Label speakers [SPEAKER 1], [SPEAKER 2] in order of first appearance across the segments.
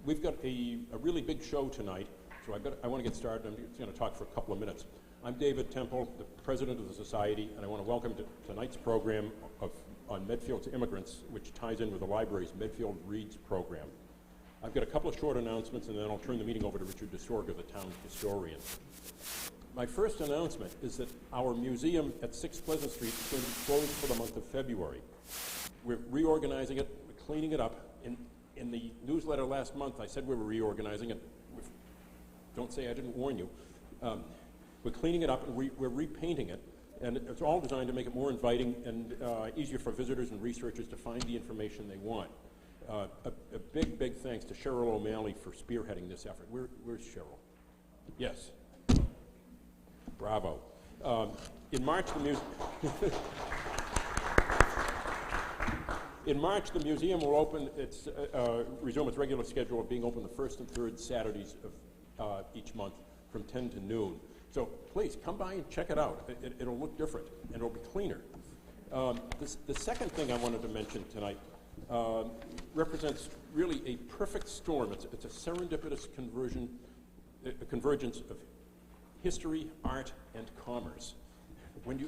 [SPEAKER 1] We've got a really big show tonight, so I want to get started. I'm just going to talk for a couple of minutes. I'm David Temple, the president of the Society, and I want to welcome to tonight's program on Medfield's immigrants, which ties in with the library's Medfield Reads program. I've got a couple of short announcements, and then I'll turn the meeting over to Richard DeSorga, the town historian. My first announcement is that our museum at 6 Pleasant Street is going to be closed for the month of February. We're reorganizing it, we're cleaning it up. In the newsletter last month, I said we were reorganizing it. Don't say I didn't warn you. We're cleaning it up and we're repainting it, and it's all designed to make it more inviting and easier for visitors and researchers to find the information they want. A big thanks to Cheryl O'Malley for spearheading this effort. Where's Cheryl? Yes. Bravo. In March, the museum will open resume its regular schedule of being open the first and third Saturdays of each month from 10 to noon. So please come by and check it out. It'll look different and it'll be cleaner. The second thing I wanted to mention tonight represents really a perfect storm. It's a serendipitous convergence of history, art, and commerce. I'm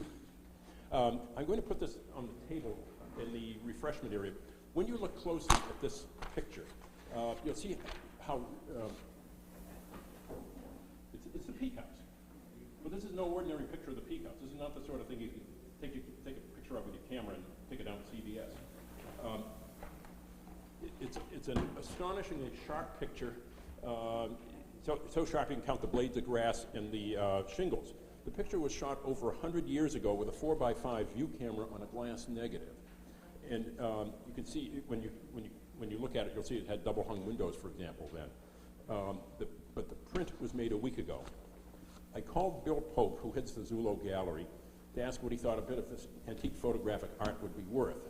[SPEAKER 1] going to put this on the table in the refreshment area. When you look closely at this picture, you'll see how it's the Peak House. But this is no ordinary picture of the Peak House. This is not the sort of thing you can take a picture of with your camera and take it down to CBS. It's an astonishingly sharp picture, so sharp you can count the blades of grass and the shingles. The picture was shot over 100 years ago with a 4x5 view camera on a glass negative. And you can see when you look at it, you'll see it had double hung windows, for example, then. But the print was made a week ago. I called Bill Pope, who heads the Zullo Gallery, to ask what he thought a bit of this antique photographic art would be worth.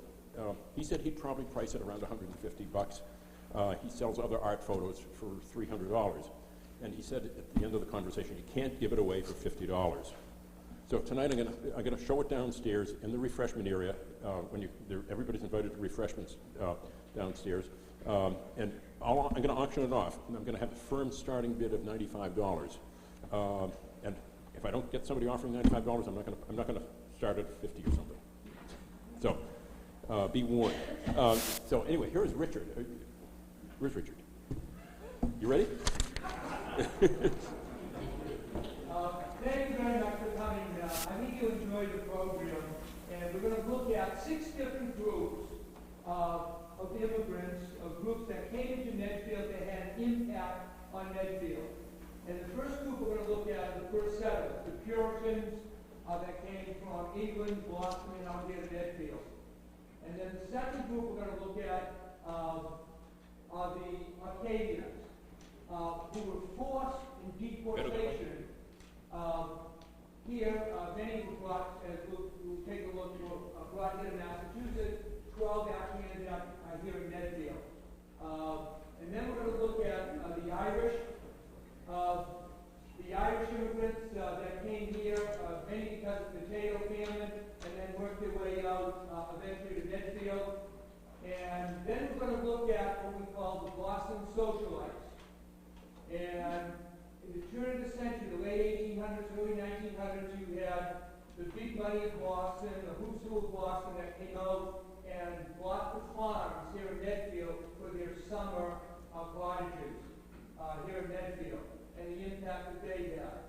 [SPEAKER 1] He said he'd probably price it around $150. He sells other art photos for $300. And he said at the end of the conversation, you can't give it away for $50. So tonight I'm going to show it downstairs in the refreshment area. Everybody's invited to refreshments downstairs, and I'm going to auction it off. And I'm going to have a firm starting bid of $95. And if I don't get somebody offering $95, I'm not going to start at 50 or something. So be warned. So anyway, here's Richard. Where's Richard? You ready?
[SPEAKER 2] Thank you very much for coming. I think you enjoyed the program, and we're going to look at 6 different groups of immigrants, of groups that came into Medfield that had an impact on Medfield. And the first group we're going to look at are the first settlers, the Puritans that came from England, Boston, and out here to Medfield. And then the second group we're going to look at are the Acadians, who were forced in deportation. Here, many were brought, as we'll take a look, were brought here to Massachusetts. 12 actually ended up here in Medfield. And then we're going to look at the Irish immigrants that came here, many because of the potato famine, and then worked their way out eventually to Medfield. And then we're going to look at what we call the Boston socialites. And in the turn of the century, the late 1800s, early 1900s, you had the big money of Boston, the who's who of Boston that came out and bought the farms here in Medfield for their summer cottages here in Medfield, and the impact that they had.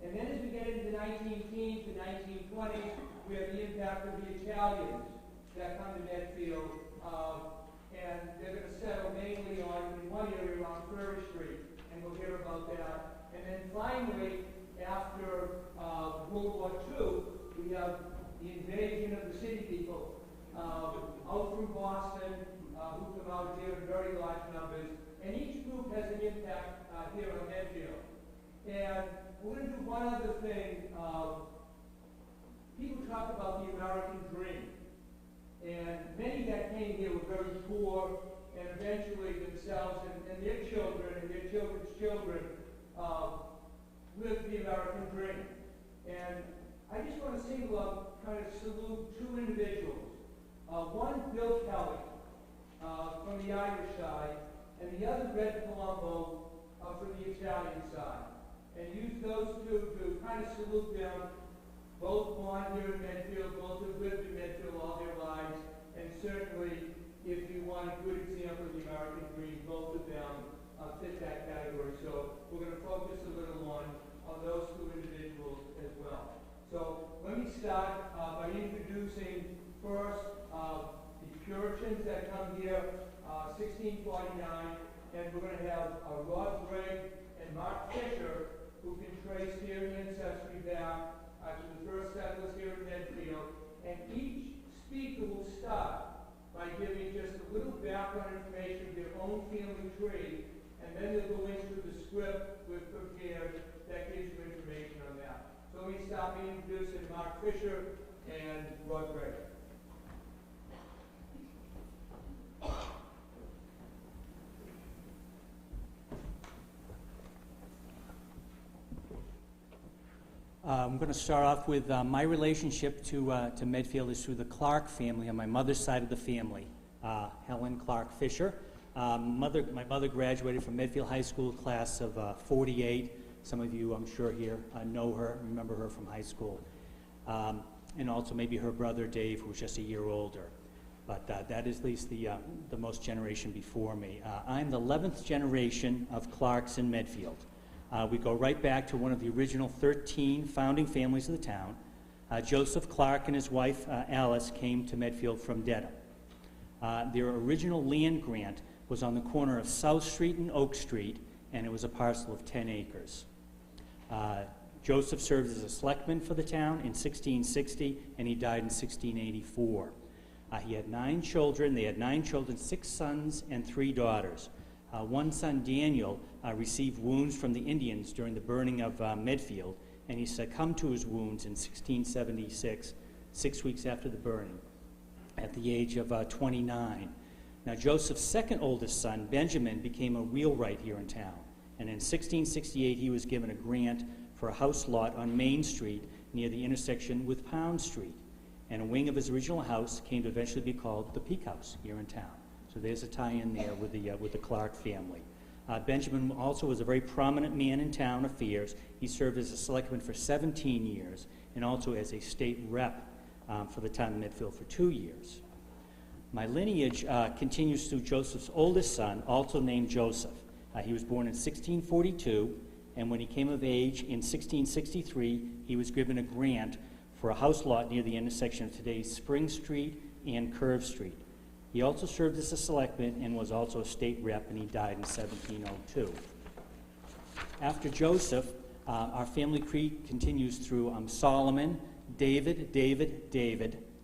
[SPEAKER 2] And then as we get into the 19-teens to 1920s, we have the impact of the Italians that come to Medfield, and they're going to settle mainly in one area around Prairie Street, and we'll hear about that. And then finally, after World War II, we have the invasion of the city people out from Boston, who come out here in very large numbers. And each group has an impact here on Medfield. And we're going to do one other thing. People talk about the American dream. And many that came here were very poor, and eventually themselves and their children and their children's children lived the American dream. And I just want to single out, kind of salute 2 individuals. One, Bill Kelly, from the Irish side, and the other red Colombo for the Italian side. And use those two to kind of salute them. Both born here in Medfield, both have lived in Medfield all their lives, and certainly, if you want a good example of the American dream, both of them fit that category. So we're going to focus a little on those two individuals as well. So let me start by introducing first the Puritans that come here, 1649, and we're going to have Rod Gregg and Mark Fisher, who can trace their ancestry back to the first settlers here in Medfield. And each speaker will start by giving just a little background information of their own family tree, and then they'll go into the script we've prepared that gives you information on that. So let me start by introducing Mark Fisher and Rod Gregg.
[SPEAKER 3] I'm going to start off with my relationship to Medfield is through the Clark family on my mother's side of the family, Helen Clark Fisher. My mother graduated from Medfield High School, class of 48. Some of you, I'm sure, here know her, remember her from high school. And also maybe her brother Dave, who was just a year older. But that is at least the most generation before me. I'm the 11th generation of Clarks in Medfield. We go right back to one of the original 13 founding families of the town. Joseph Clark and his wife Alice came to Medfield from Dedham. Their original land grant was on the corner of South Street and Oak Street, and it was a parcel of 10 acres. Joseph served as a selectman for the town in 1660, and he died in 1684. He had 9 children. They had 9 children, 6 sons and 3 daughters. One son, Daniel, received wounds from the Indians during the burning of Medfield, and he succumbed to his wounds in 1676, 6 weeks after the burning, at the age of 29. Now, Joseph's second oldest son, Benjamin, became a wheelwright here in town, and in 1668 he was given a grant for a house lot on Main Street near the intersection with Pound Street, and a wing of his original house came to eventually be called the Peak House here in town. So there's a tie-in there with the Clark family. Benjamin also was a very prominent man in town affairs. He served as a selectman for 17 years and also as a state rep for the town of Medfield for 2 years. My lineage continues through Joseph's oldest son, also named Joseph. He was born in 1642, and when he came of age in 1663, he was given a grant for a house lot near the intersection of today's Spring Street and Curve Street. He also served as a selectman and was also a state rep, and he died in 1702. After Joseph, our family tree continues through Solomon, David,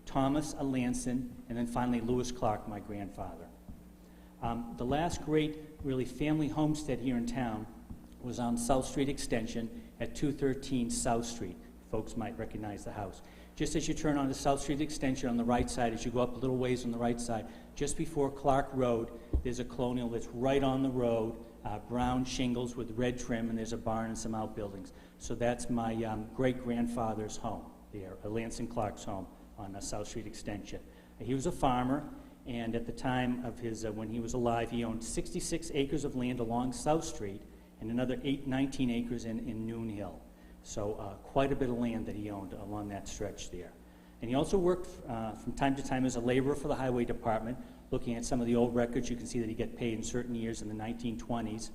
[SPEAKER 3] Thomas Alanson, and then finally Lewis Clark, my grandfather. The last great, really, family homestead here in town was on South Street Extension at 213 South Street. Folks might recognize the house. Just as you turn onto South Street Extension on the right side, as you go up a little ways on the right side, just before Clark Road, there's a colonial that's right on the road, brown shingles with red trim, and there's a barn and some outbuildings. So that's my great-grandfather's home there, Lansing Clark's home on South Street Extension. He was a farmer, and at the time of his, when he was alive, he owned 66 acres of land along South Street and another 19 acres in Noon Hill. So quite a bit of land that he owned along that stretch there. And he also worked from time to time as a laborer for the highway department. Looking at some of the old records, you can see that he got paid in certain years in the 1920s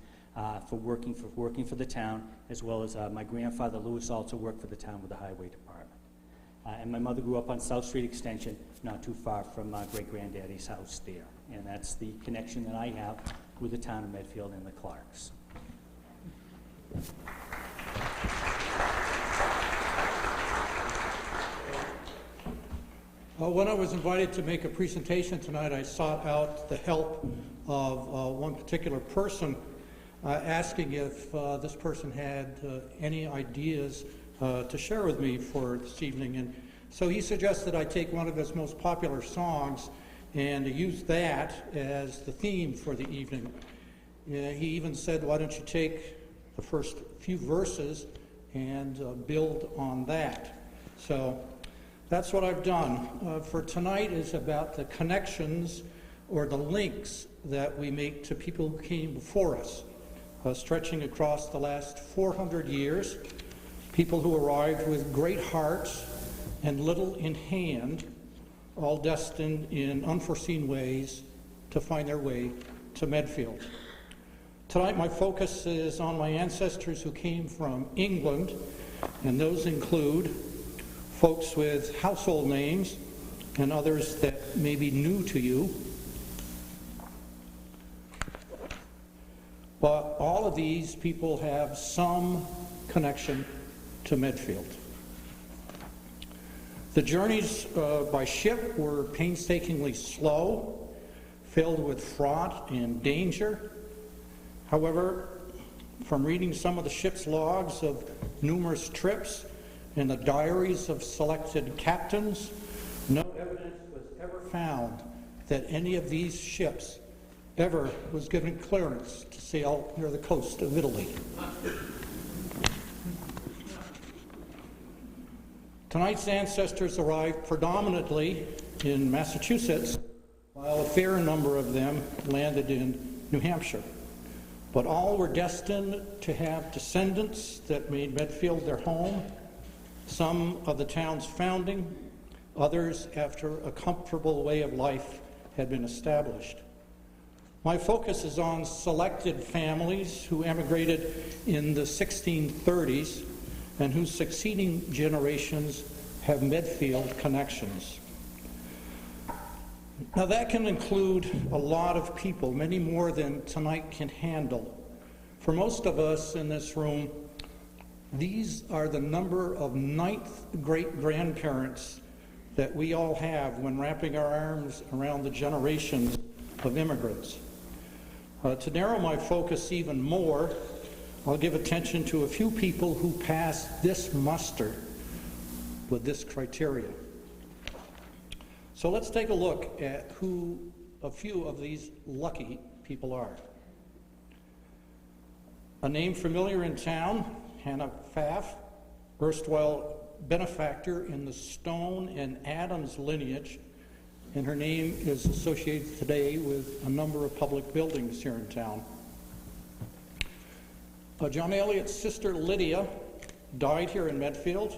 [SPEAKER 3] for working for the town, as well as my grandfather Lewis also worked for the town with the highway department. And my mother grew up on South Street Extension, not too far from my great-granddaddy's house there. And that's the connection that I have with the town of Medfield and the Clarks.
[SPEAKER 4] When I was invited to make a presentation tonight, I sought out the help of one particular person, asking if this person had any ideas to share with me for this evening. And so he suggested I take one of his most popular songs and use that as the theme for the evening. He even said, why don't you take the first few verses and build on that. So that's what I've done. For tonight is about the connections or the links that we make to people who came before us, stretching across the last 400 years, people who arrived with great hearts and little in hand, all destined in unforeseen ways to find their way to Medfield. Tonight my focus is on my ancestors who came from England, and those include folks with household names and others that may be new to you. But all of these people have some connection to Medfield. The journeys by ship were painstakingly slow, filled with fraught and danger. However, from reading some of the ship's logs of numerous trips and the diaries of selected captains, no evidence was ever found that any of these ships ever was given clearance to sail near the coast of Italy. Tonight's ancestors arrived predominantly in Massachusetts, while a fair number of them landed in New Hampshire. But all were destined to have descendants that made Medfield their home, some of the town's founding, others after a comfortable way of life had been established. My focus is on selected families who emigrated in the 1630s and whose succeeding generations have Medfield connections. Now that can include a lot of people, many more than tonight can handle. For most of us in this room, these are the number of ninth great-grandparents that we all have when wrapping our arms around the generations of immigrants. To narrow my focus even more, I'll give attention to a few people who pass this muster with this criteria. So let's take a look at who a few of these lucky people are. A name familiar in town, Hannah Pfaff, erstwhile benefactor in the Stone and Adams lineage, and her name is associated today with a number of public buildings here in town. John Eliot's sister Lydia died here in Medfield.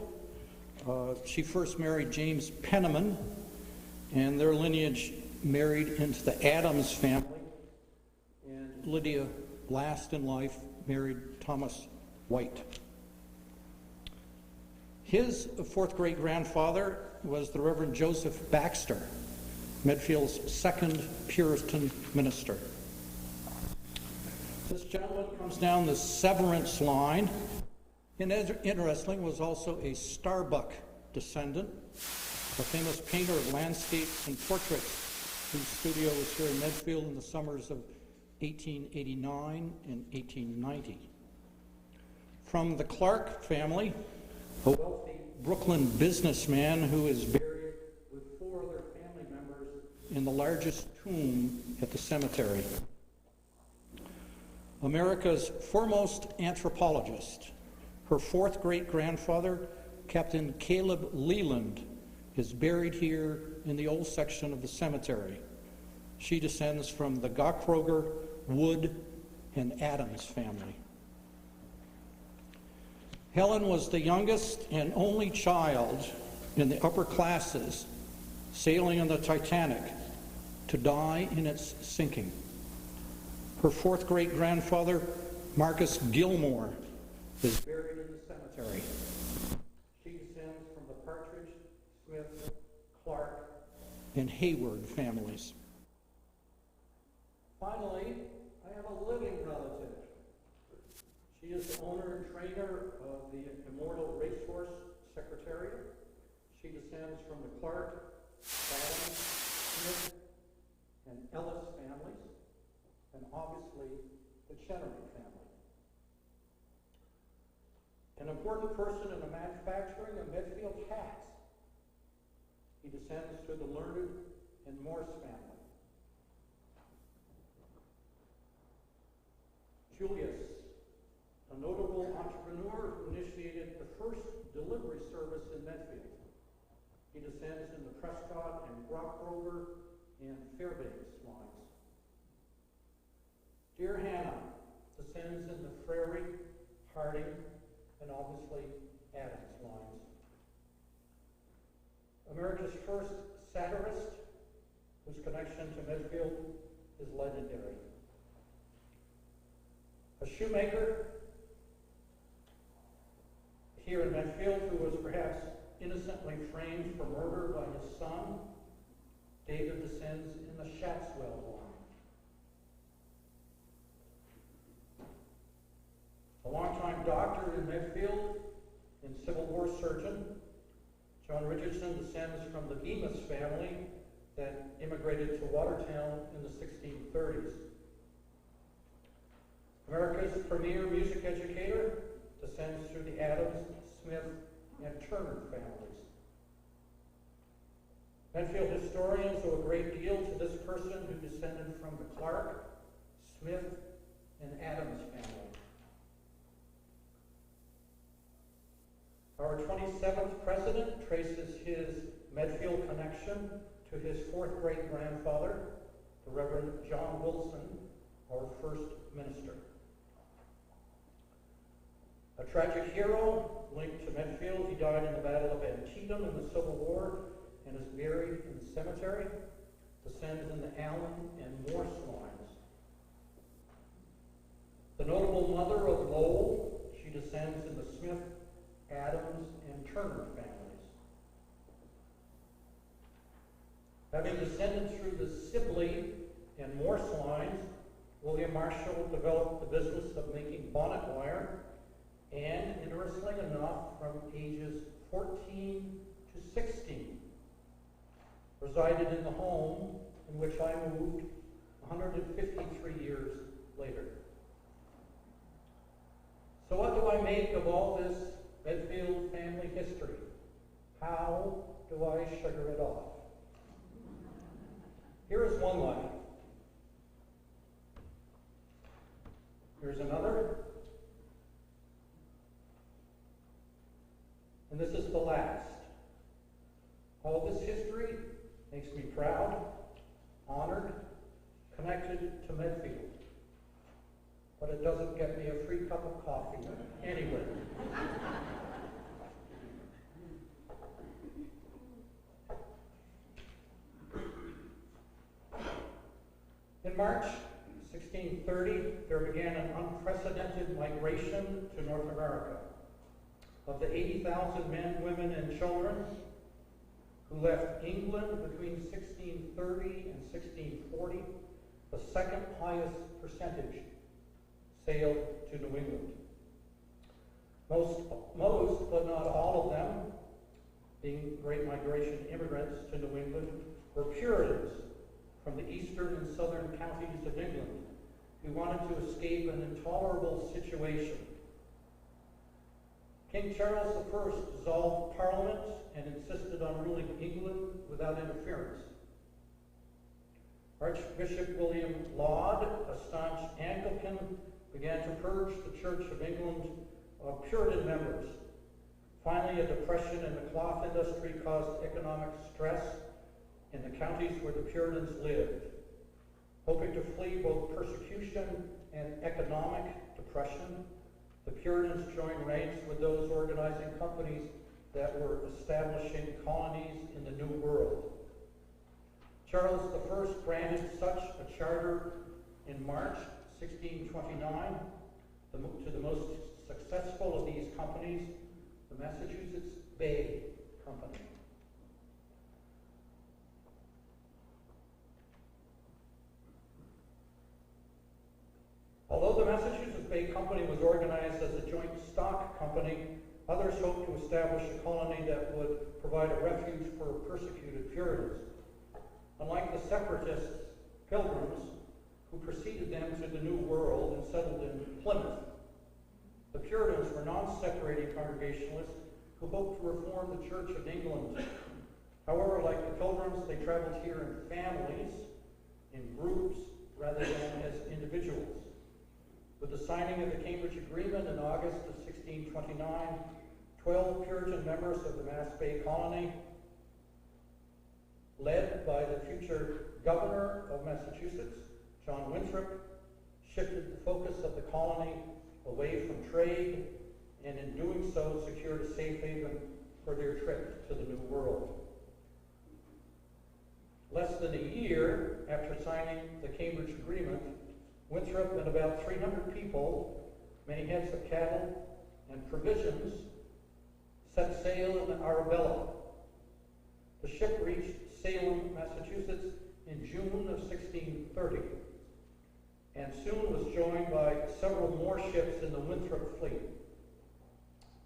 [SPEAKER 4] She first married James Penniman, and their lineage married into the Adams family. And Lydia, last in life, married Thomas White. His fourth great-grandfather was the Reverend Joseph Baxter, Medfield's second Puritan minister. This gentleman comes down the Severance line, and interesting, was also a Starbuck descendant, a famous painter of landscapes and portraits whose studio was here in Medfield in the summers of 1889 and 1890. From the Clark family, a wealthy Brooklyn businessman who is buried with 4 other family members in the largest tomb at the cemetery. America's foremost anthropologist, her fourth great-grandfather, Captain Caleb Leland, is buried here in the old section of the cemetery. She descends from the Gachroger, Wood, and Adams family. Helen was the youngest and only child in the upper classes sailing on the Titanic to die in its sinking. Her fourth great-grandfather, Marcus Gilmore, is buried in the cemetery. She descends from the Partridge, Smith, Clark, and Hayward families. Finally, I have a living relative. She is the owner and trainer of the Immortal Racehorse Secretariat. She descends from the Clark, Adams, Smith, and Ellis families, and obviously the Chenery family. An important person in the manufacturing of Medfield hats. He descends to the Learned and Morse family. Julius, a notable entrepreneur who initiated the first delivery service in Medfield. He descends in the Prescott and Brockrover and Fairbanks line. Dear Hannah descends in the Frary, Harding, and obviously Adams lines. America's first satirist, whose connection to Medfield is legendary. A shoemaker here in Medfield who was perhaps innocently framed for murder by his son. David descends in the Shatswell line. A longtime doctor in Medfield and Civil War surgeon, John Richardson descends from the Bemis family that immigrated to Watertown in the 1630s. America's premier music educator descends through the Adams, Smith, and Turner families. Medfield historians owe a great deal to this person who descended from the Clark, Smith, and Adams family. Our 27th president traces his Medfield connection to his fourth great-grandfather, the Reverend John Wilson, our first minister. A tragic hero linked to Medfield, he died in the Battle of Antietam in the Civil War and is buried in the cemetery, descends in the Allen and Morse lines. The notable mother of Lowell, she descends in the Smith, Adams, and Turner families. Having descended through the Sibley and Morse lines, William Marshall developed the business of making bonnet wire, and, interestingly enough, from ages 14 to 16, resided in the home in which I moved 153 years later. So what do I make of all this Medfield family history? How do I sugar it off? Here is one line. Here's another. And this is the last. All this history makes me proud, honored, connected to Medfield. But it doesn't get me a free cup of coffee anyway. In March 1630, there began an unprecedented migration to North America. Of the 80,000 men, women, and children who left England between 1630 and 1640, the second highest percentage sailed to New England. Most, but not all of them, being Great Migration immigrants to New England, were Puritans from the eastern and southern counties of England who wanted to escape an intolerable situation. King Charles I dissolved Parliament and insisted on ruling England without interference. Archbishop William Laud, a staunch Anglican, began to purge the Church of England of Puritan members. Finally, a depression in the cloth industry caused economic stress in the counties where the Puritans lived. Hoping to flee both persecution and economic depression, the Puritans joined ranks with those organizing companies that were establishing colonies in the New World. Charles I granted such a charter in March 1629 to the most successful of these companies, the Massachusetts Bay Company. Although the Massachusetts Bay Company was organized as a joint stock company, others hoped to establish a colony that would provide a refuge for persecuted Puritans. Unlike the separatists, Pilgrims, who preceded them to the New World and settled in Plymouth, the Puritans were non-separating Congregationalists who hoped to reform the Church of England. However, like the Pilgrims, they traveled here in families, in groups, rather than as individuals. With the signing of the Cambridge Agreement in August of 1629, 12 Puritan members of the Mass Bay Colony, led by the future governor of Massachusetts, John Winthrop, shifted the focus of the colony away from trade, and in doing so secured a safe haven for their trip to the New World. Less than a year after signing the Cambridge Agreement, Winthrop and about 300 people, many heads of cattle and provisions, set sail in Arabella. The ship reached Salem, Massachusetts in June of 1630, and soon was joined by several more ships in the Winthrop fleet.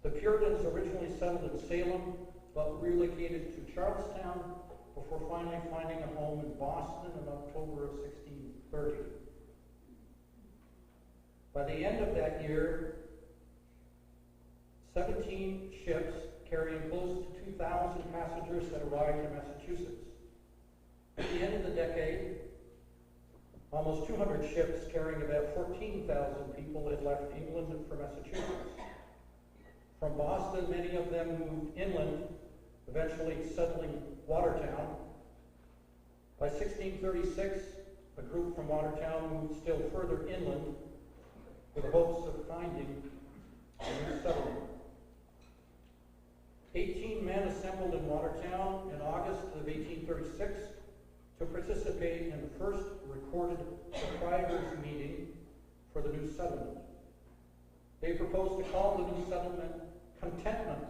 [SPEAKER 4] The Puritans originally settled in Salem, but relocated to Charlestown before finally finding a home in Boston in October of 1630. By the end of that year, 17 ships carrying close to 2,000 passengers had arrived in Massachusetts. At the end of the decade, almost 200 ships carrying about 14,000 people had left England for Massachusetts. From Boston, many of them moved inland, eventually settling Watertown. By 1636, a group from Watertown moved still further inland with the hopes of finding a new settlement. 18 men assembled in Watertown in August of 1836 to participate in the first recorded proprietors' meeting for the new settlement. They proposed to call the new settlement Contentment.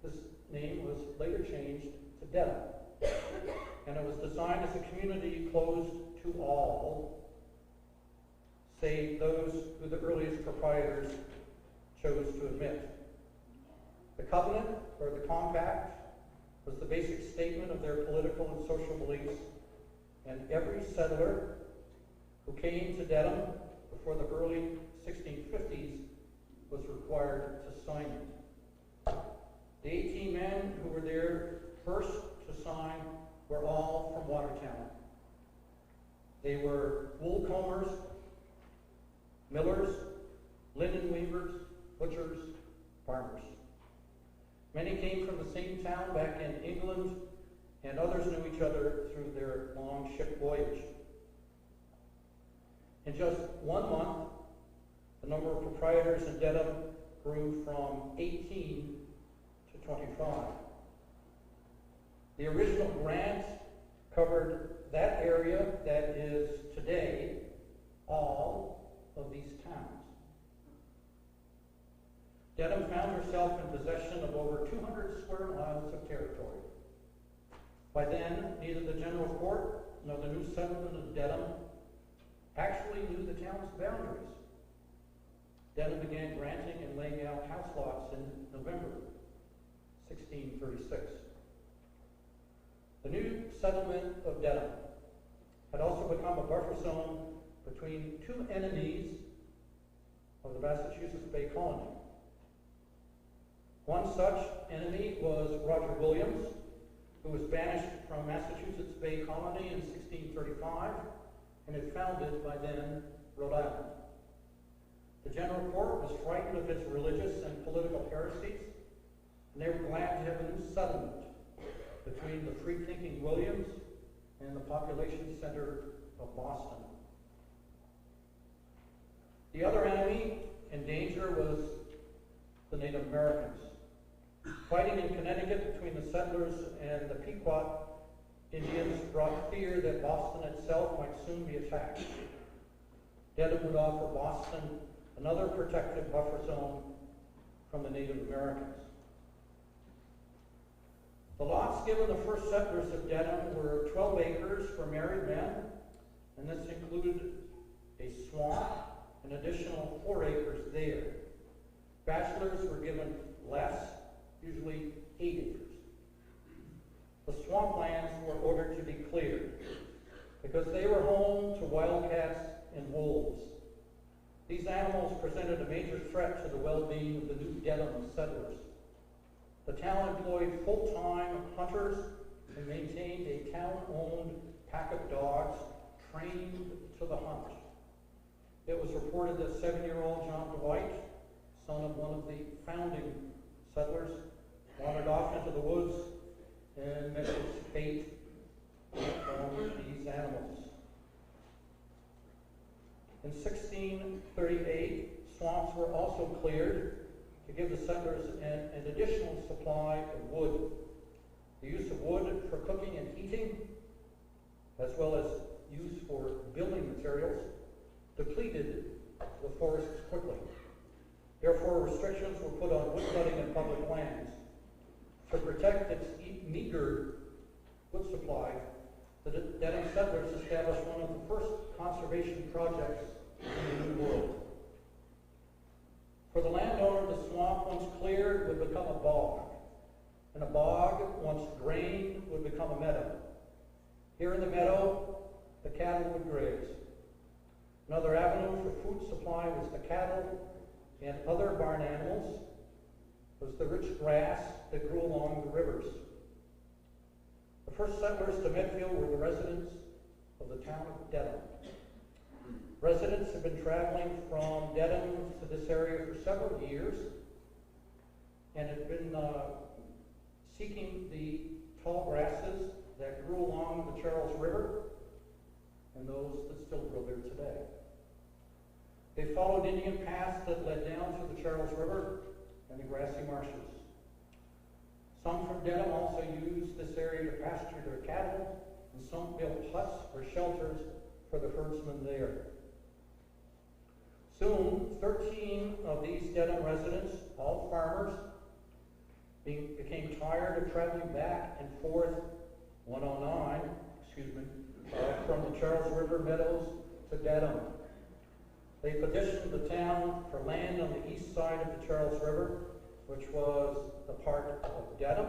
[SPEAKER 4] This name was later changed to Dedham, and it was designed as a community closed to all, save those who the earliest proprietors chose to admit. The covenant, or the compact, was the basic statement of their political and social beliefs, and every settler who came to Dedham before the early 1650s was required to sign it. The 18 men who were there first to sign were all from Watertown. They were wool combers, millers, linen weavers, butchers, farmers. Many came from the same town back in England, and others knew each other through their long ship voyage. In just 1 month, the number of proprietors in Dedham grew from 18 to 25. The original grant covered that area that is today all of these towns. Dedham found herself in possession of over 200 square miles of territory. By then, neither the General Court nor the new settlement of Dedham actually knew the town's boundaries. Dedham began granting and laying out house lots in November 1636. The new settlement of Dedham had also become a buffer zone between two enemies of the Massachusetts Bay Colony. One such enemy was Roger Williams, who was banished from Massachusetts Bay Colony in 1635 and had founded by then Rhode Island. The General Court was frightened of his religious and political heresies, and they were glad to have a new settlement between the free-thinking Williams and the population center of Boston. The other enemy in danger was the Native Americans. Fighting in Connecticut between the settlers and the Pequot Indians brought fear that Boston itself might soon be attacked. Dedham would offer Boston another protected buffer zone from the Native Americans. The lots given the first settlers of Dedham were 12 acres for married men, and this included a swamp, an additional 4 acres there. Bachelors were given less, usually 8 acres. The swamplands were ordered to be cleared because they were home to wildcats and wolves. These animals presented a major threat to the well-being of the new Dedham settlers. The town employed full-time hunters and maintained a town-owned pack of dogs trained to the hunt. It was reported that 7-year-old John Dwight, son of one of the founding settlers, wandered off into the woods and met his fate from these animals. In 1638, swamps were also cleared to give the settlers an additional supply of wood. The use of wood for cooking and heating, as well as use for building materials, depleted the forests quickly. Therefore, restrictions were put on wood cutting in public lands. To protect its meager wood supply, the Dedham settlers established one of the first conservation projects in the New World. For the landowner, the swamp, once cleared, would become a bog, and a bog, once drained, would become a meadow. Here in the meadow, the cattle would graze. Another avenue for food supply was the cattle and other barn animals, was the rich grass that grew along the rivers. The first settlers to Medfield were the residents of the town of Dedham. Residents have been traveling from Dedham to this area for several years and have been seeking the tall grasses that grew along the Charles River and those that still grow there today. They followed Indian paths that led down to the Charles River and the grassy marshes. Some from Dedham also used this area to pasture their cattle, and some built huts or shelters for the herdsmen there. Soon, 13 of these Dedham residents, all farmers, became tired of traveling back and forth 109, from the Charles River meadows to Dedham. They petitioned the town for land on the east side of the Charles River, which was a part of Dedham.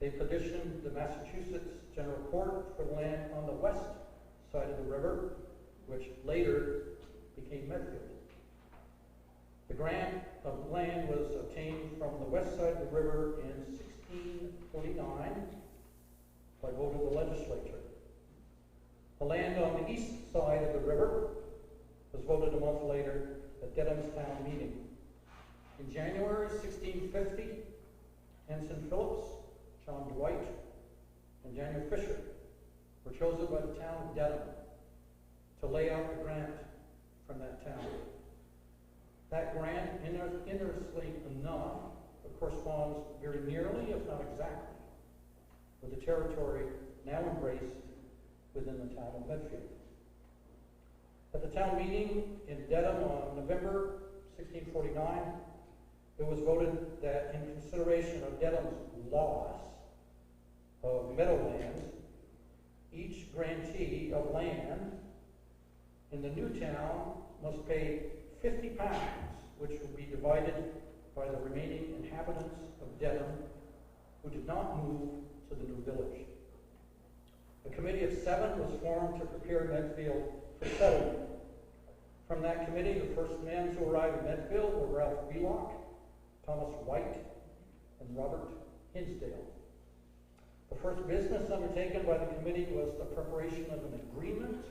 [SPEAKER 4] They petitioned the Massachusetts General Court for land on the west side of the river, which later became Medfield. The grant of land was obtained from the west side of the river in 1649 by vote of the legislature. The land on the east side of the river was voted a month later at Dedham's town meeting. In January 1650, Ensign Phillips, John Dwight, and Daniel Fisher were chosen by the town of Dedham to lay out the grant from that town. That grant, interestingly enough, corresponds very nearly, if not exactly, with the territory now embraced within the town of Medfield. At the town meeting in Dedham on November 1649, it was voted that in consideration of Dedham's loss of meadowlands, each grantee of land in the new town must pay 50 pounds, which would be divided by the remaining inhabitants of Dedham who did not move to the new village. A committee of 7 was formed to prepare Medfield for settlement. From that committee, the first men to arrive in Medfield were Ralph Wheelock, Thomas White, and Robert Hinsdale. The first business undertaken by the committee was the preparation of an agreement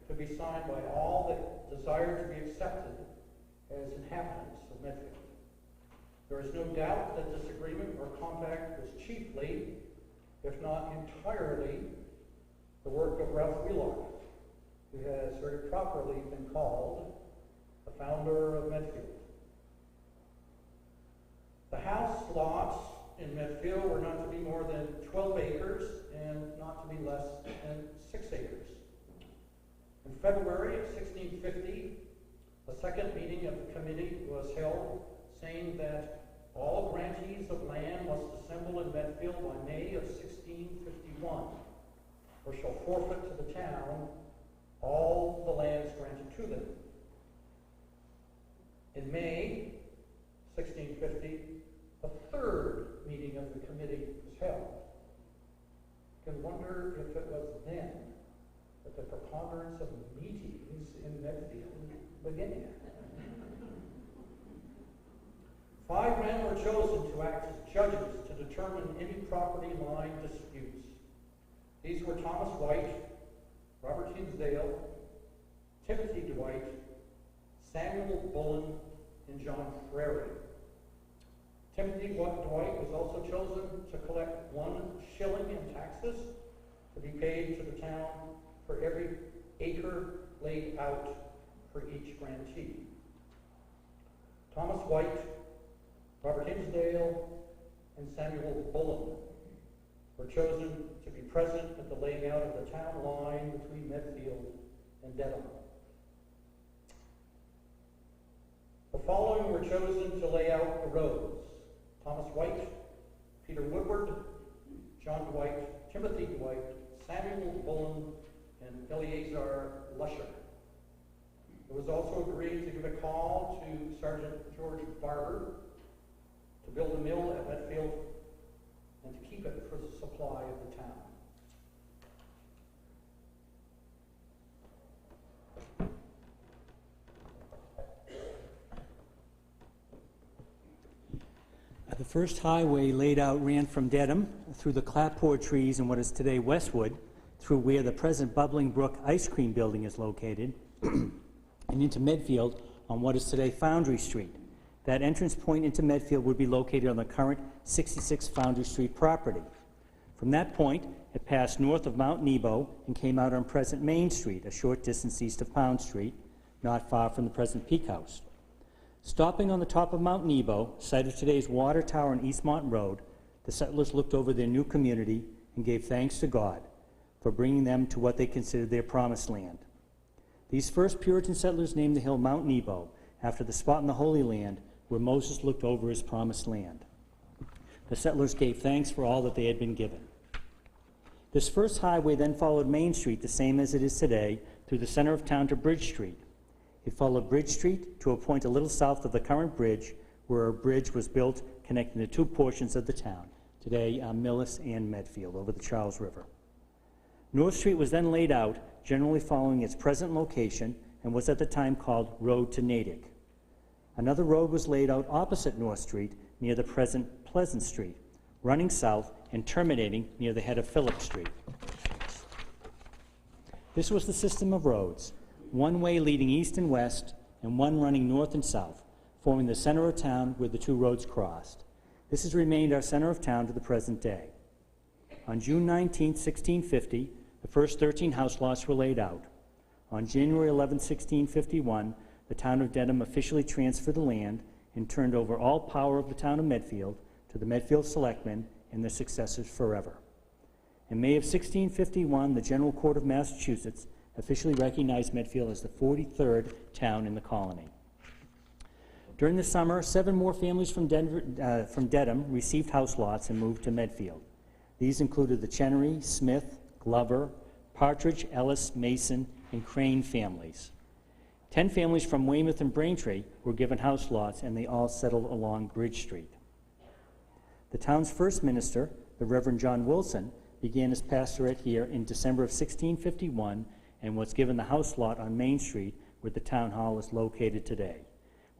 [SPEAKER 4] to be signed by all that desired to be accepted as inhabitants of Medfield. There is no doubt that this agreement or compact was chiefly, if not entirely, the work of Ralph Wheelock, who has very properly been called the founder of Medfield. The house lots in Medfield were not to be more than 12 acres and not to be less than 6 acres. In February of 1650, a second meeting of the committee was held, saying that all grantees of land must assemble in Medfield by May of 1651, or shall forfeit to the town all the lands granted to them. In May 1650, a third meeting of the committee was held. You can wonder if it was then that the preponderance of meetings in Medfield began. 5 men were chosen to act as judges to determine any property line disputes. These were Thomas White, Robert Hinsdale, Timothy Dwight, Samuel Bullen, and John Frary. Timothy Dwight was also chosen to collect 1 shilling in taxes to be paid to the town for every acre laid out for each grantee. Thomas White, Robert Hinsdale, and Samuel Bullen were chosen to be present at the laying out of the town line between Medfield and Dedham. The following were chosen to lay out the roads: Thomas White, Peter Woodward, John Dwight, Timothy Dwight, Samuel Bullen, and Eleazar Lusher. It was also agreed to give a call to Sergeant George Barber to build a mill at Medfield and to keep it for the supply of the town.
[SPEAKER 3] The first highway laid out ran from Dedham through the clapboard trees in what is today Westwood, through where the present Bubbling Brook Ice Cream Building is located, and into Medfield on what is today Foundry Street. That entrance point into Medfield would be located on the current 66 Foundry Street property. From that point, it passed north of Mount Nebo and came out on present Main Street, a short distance east of Pound Street, not far from the present Peak House. Stopping on the top of Mount Nebo, site of today's Water Tower and Eastmont Road, the settlers looked over their new community and gave thanks to God for bringing them to what they considered their promised land. These first Puritan settlers named the hill Mount Nebo after the spot in the Holy Land where Moses looked over his promised land. The settlers gave thanks for all that they had been given. This first highway then followed Main Street, the same as it is today, through the center of town to Bridge Street. It followed Bridge Street to a point a little south of the current bridge, where a bridge was built connecting the two portions of the town, today Millis and Medfield, over the Charles River. North Street was then laid out, generally following its present location, and was at the time called Road to Natick. Another road was laid out opposite North Street, near the present Pleasant Street, running south and terminating near the head of Phillip Street. This was the system of roads, one way leading east and west, and one running north and south, forming the center of town where the two roads crossed. This has remained our center of town to the present day. On June 19, 1650, the first 13 house lots were laid out. On January 11, 1651, the town of Dedham officially transferred the land and turned over all power of the town of Medfield to the Medfield Selectmen and their successors forever. In May of 1651, the General Court of Massachusetts officially recognized Medfield as the 43rd town in the colony. During the summer, 7 more families from Dedham received house lots and moved to Medfield. These included the Chenery, Smith, Glover, Partridge, Ellis, Mason, and Crane families. 10 families from Weymouth and Braintree were given house lots, and they all settled along Bridge Street. The town's first minister, the Reverend John Wilson, began his pastorate here in December of 1651 and was given the house lot on Main Street where the town hall is located today,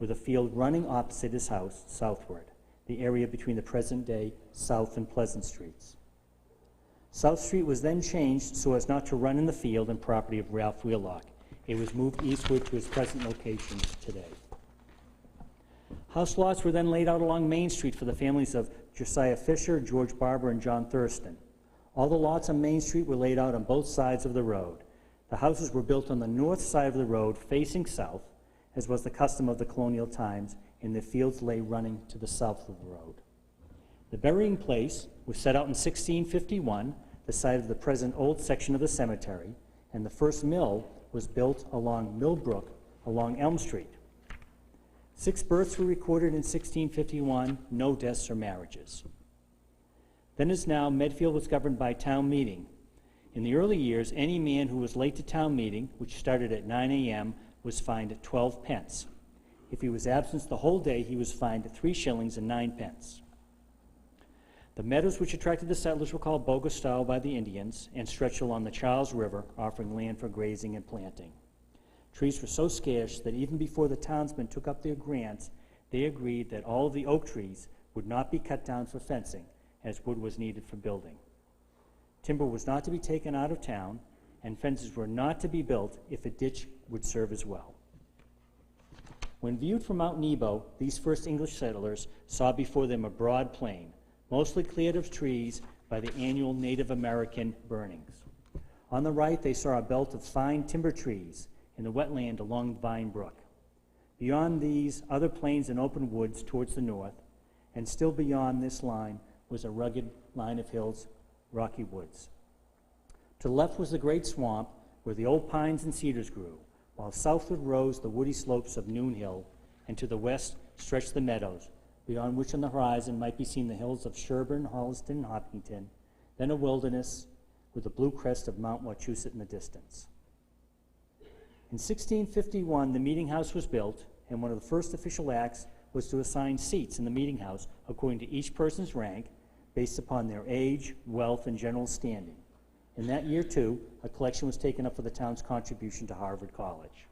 [SPEAKER 3] with a field running opposite his house southward, the area between the present-day South and Pleasant Streets. South Street was then changed so as not to run in the field and property of Ralph Wheelock. It was moved eastward to its present location today. House lots were then laid out along Main Street for the families of Josiah Fisher, George Barber, and John Thurston. All the lots on Main Street were laid out on both sides of the road. The houses were built on the north side of the road facing south, as was the custom of the colonial times, and the fields lay running to the south of the road. The burying place was set out in 1651, the site of the present old section of the cemetery, and the first mill was built along Mill Brook along Elm Street. 6 births were recorded in 1651, no deaths or marriages. Then as now, Medfield was governed by town meeting. In the early years, any man who was late to town meeting, which started at 9 a.m., was fined 12 pence. If he was absent the whole day, he was fined 3 shillings and 9 pence. The meadows which attracted the settlers were called Bogastow by the Indians and stretched along the Charles River, offering land for grazing and planting. Trees were so scarce that even before the townsmen took up their grants, they agreed that all of the oak trees would not be cut down for fencing, as wood was needed for building. Timber was not to be taken out of town, and fences were not to be built if a ditch would serve as well. When viewed from Mount Nebo, these first English settlers saw before them a broad plain, mostly cleared of trees by the annual Native American burnings. On the right, they saw a belt of fine timber trees, and the wetland along Vine Brook. Beyond these, other plains and open woods towards the north, and still beyond this line was a rugged line of hills, rocky woods. To the left was the great swamp where the old pines and cedars grew, while southward rose the woody slopes of Noon Hill, and to the west stretched the meadows, beyond which on the horizon might be seen the hills of Sherburne, Holliston, and Hopkinton, then a wilderness with the blue crest of Mount Wachusett in the distance. In 1651, the meeting house was built, and one of the first official acts was to assign seats in the meeting house according to each person's rank, based upon their age, wealth, and general standing. In that year, too, a collection was taken up for the town's contribution to Harvard College.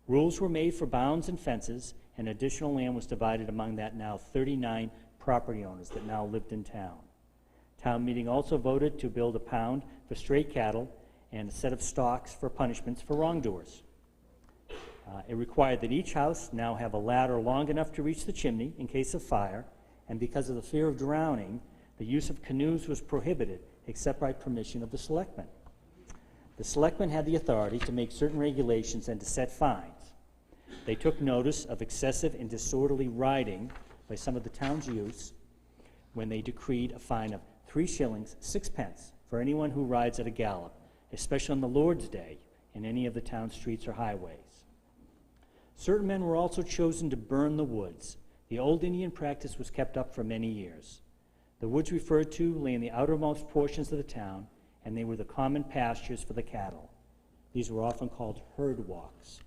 [SPEAKER 3] Rules were made for bounds and fences, and additional land was divided among that now 39 property owners that now lived in town. Town meeting also voted to build a pound for stray cattle and a set of stocks for punishments for wrongdoers. It required that each house now have a ladder long enough to reach the chimney in case of fire, and because of the fear of drowning, the use of canoes was prohibited except by permission of the selectmen. The selectmen had the authority to make certain regulations and to set fines. They took notice of excessive and disorderly riding by some of the town's youths when they decreed a fine of 3 shillings 6 pence for anyone who rides at a gallop, especially on the Lord's Day, in any of the town's streets or highways. Certain men were also chosen to burn the woods. The old Indian practice was kept up for many years. The woods referred to lay in the outermost portions of the town, and they were the common pastures for the cattle. These were often called herd walks.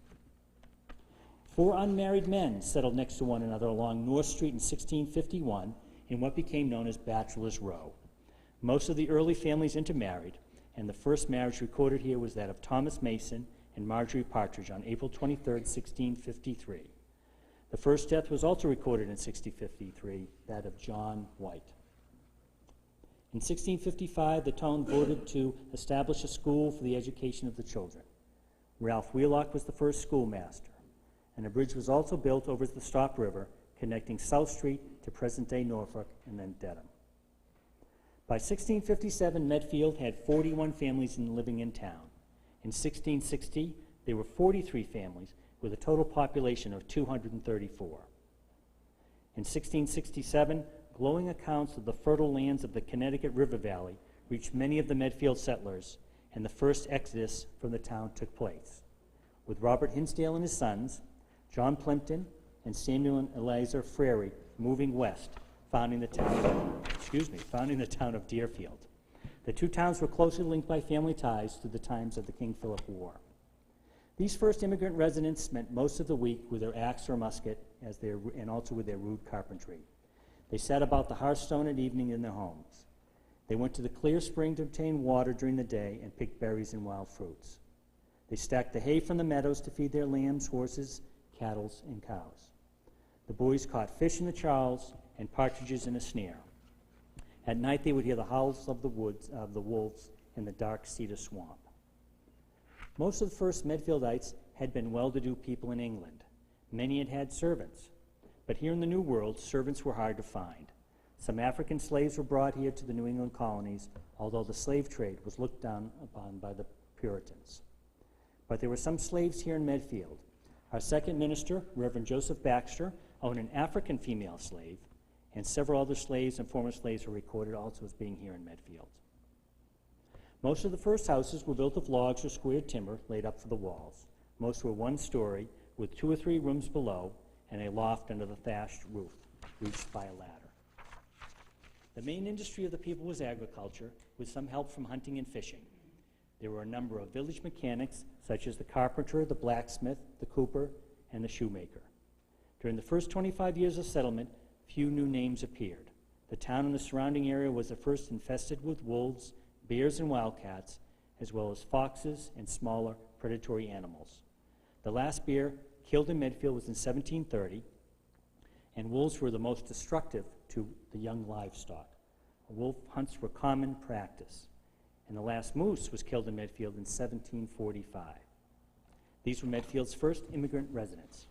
[SPEAKER 3] 4 unmarried men settled next to one another along North Street in 1651 in what became known as Bachelor's Row. Most of the early families intermarried, and the first marriage recorded here was that of Thomas Mason and Marjorie Partridge on April 23, 1653. The first death was also recorded in 1653, that of John White. In 1655, the town voted to establish a school for the education of the children. Ralph Wheelock was the first schoolmaster, and a bridge was also built over the Stop River, connecting South Street to present-day Norfolk and then Dedham. By 1657, Medfield had 41 families living in town. In 1660, there were 43 families with a total population of 234. In 1667, glowing accounts of the fertile lands of the Connecticut River Valley reached many of the Medfield settlers, and the first exodus from the town took place, with Robert Hinsdale and his sons, John Plimpton, and Samuel and Eliza Frary moving west, founding the town of Deerfield. The two towns were closely linked by family ties through the times of the King Philip War. These first immigrant residents spent most of the week with their axe or musket and also with their rude carpentry. They sat about the hearthstone at evening in their homes. They went to the clear spring to obtain water during the day and picked berries and wild fruits. They stacked the hay from the meadows to feed their lambs, horses, cattle, and cows. The boys caught fish in the charles and partridges in a snare. At night, they would hear the howls of the wolves in the dark cedar swamp. Most of the first Medfieldites had been well-to-do people in England. Many had had servants. But here in the New World, servants were hard to find. Some African slaves were brought here to the New England colonies, although the slave trade was looked down upon by the Puritans. But there were some slaves here in Medfield. Our second minister, Reverend Joseph Baxter, owned an African female slave, and several other slaves and former slaves were recorded also as being here in Medfield. Most of the first houses were built of logs or squared timber laid up for the walls. Most were one story, with 2 or 3 rooms below, and a loft under the thatched roof, reached by a ladder. The main industry of the people was agriculture, with some help from hunting and fishing. There were a number of village mechanics, such as the carpenter, the blacksmith, the cooper, and the shoemaker. During the first 25 years of settlement, few new names appeared. The town and the surrounding area was at first infested with wolves, bears, and wildcats, as well as foxes and smaller predatory animals. The last bear killed in Medfield was in 1730, and wolves were the most destructive to the young livestock. Wolf hunts were common practice, and the last moose was killed in Medfield in 1745. These were Medfield's first immigrant residents.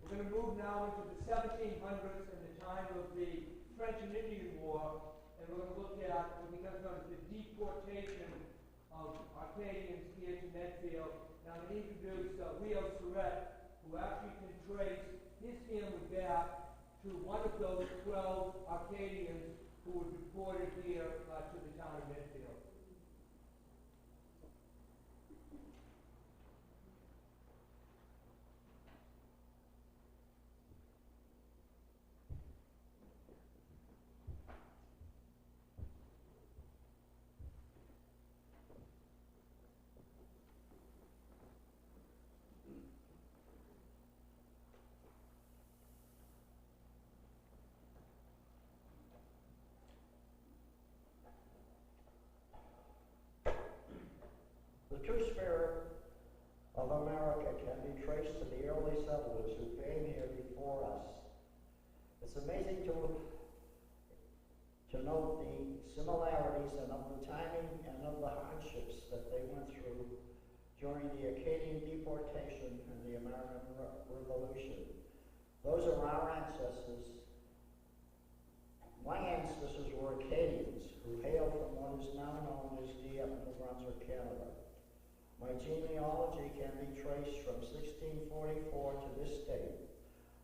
[SPEAKER 2] We're going to move now into the 1700s. service in the time of the French and Indian War, and we're going to look at what becomes known as the deportation of Arcadians here to Medfield. Now, I'm going to introduce Leo Surratt, who actually can trace his family back to one of those 12 Arcadians who were deported here to the town of Medfield.
[SPEAKER 5] The true spirit of America can be traced to the early settlers who came here before us. It's amazing to note the similarities and of the timing and of the hardships that they went through during the Acadian deportation and the American Revolution. Those are our ancestors. My ancestors were Acadians who hailed from what is now known as Dieppe, New Brunswick, Canada. My genealogy can be traced from 1644 to this date.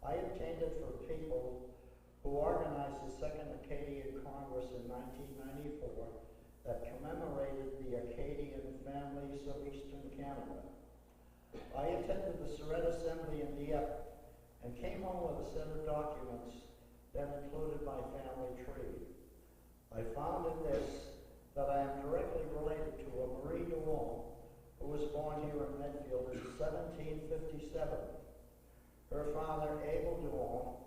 [SPEAKER 5] I obtained it from people who organized the Second Acadian Congress in 1994 that commemorated the Acadian families of Eastern Canada. I attended the Surratt Assembly in Dieppe and came home with a set of documents that included my family tree. I found in this that I am directly related to a Marie Dewon, who was born here in Medfield in 1757. Her father, Abel Dewon,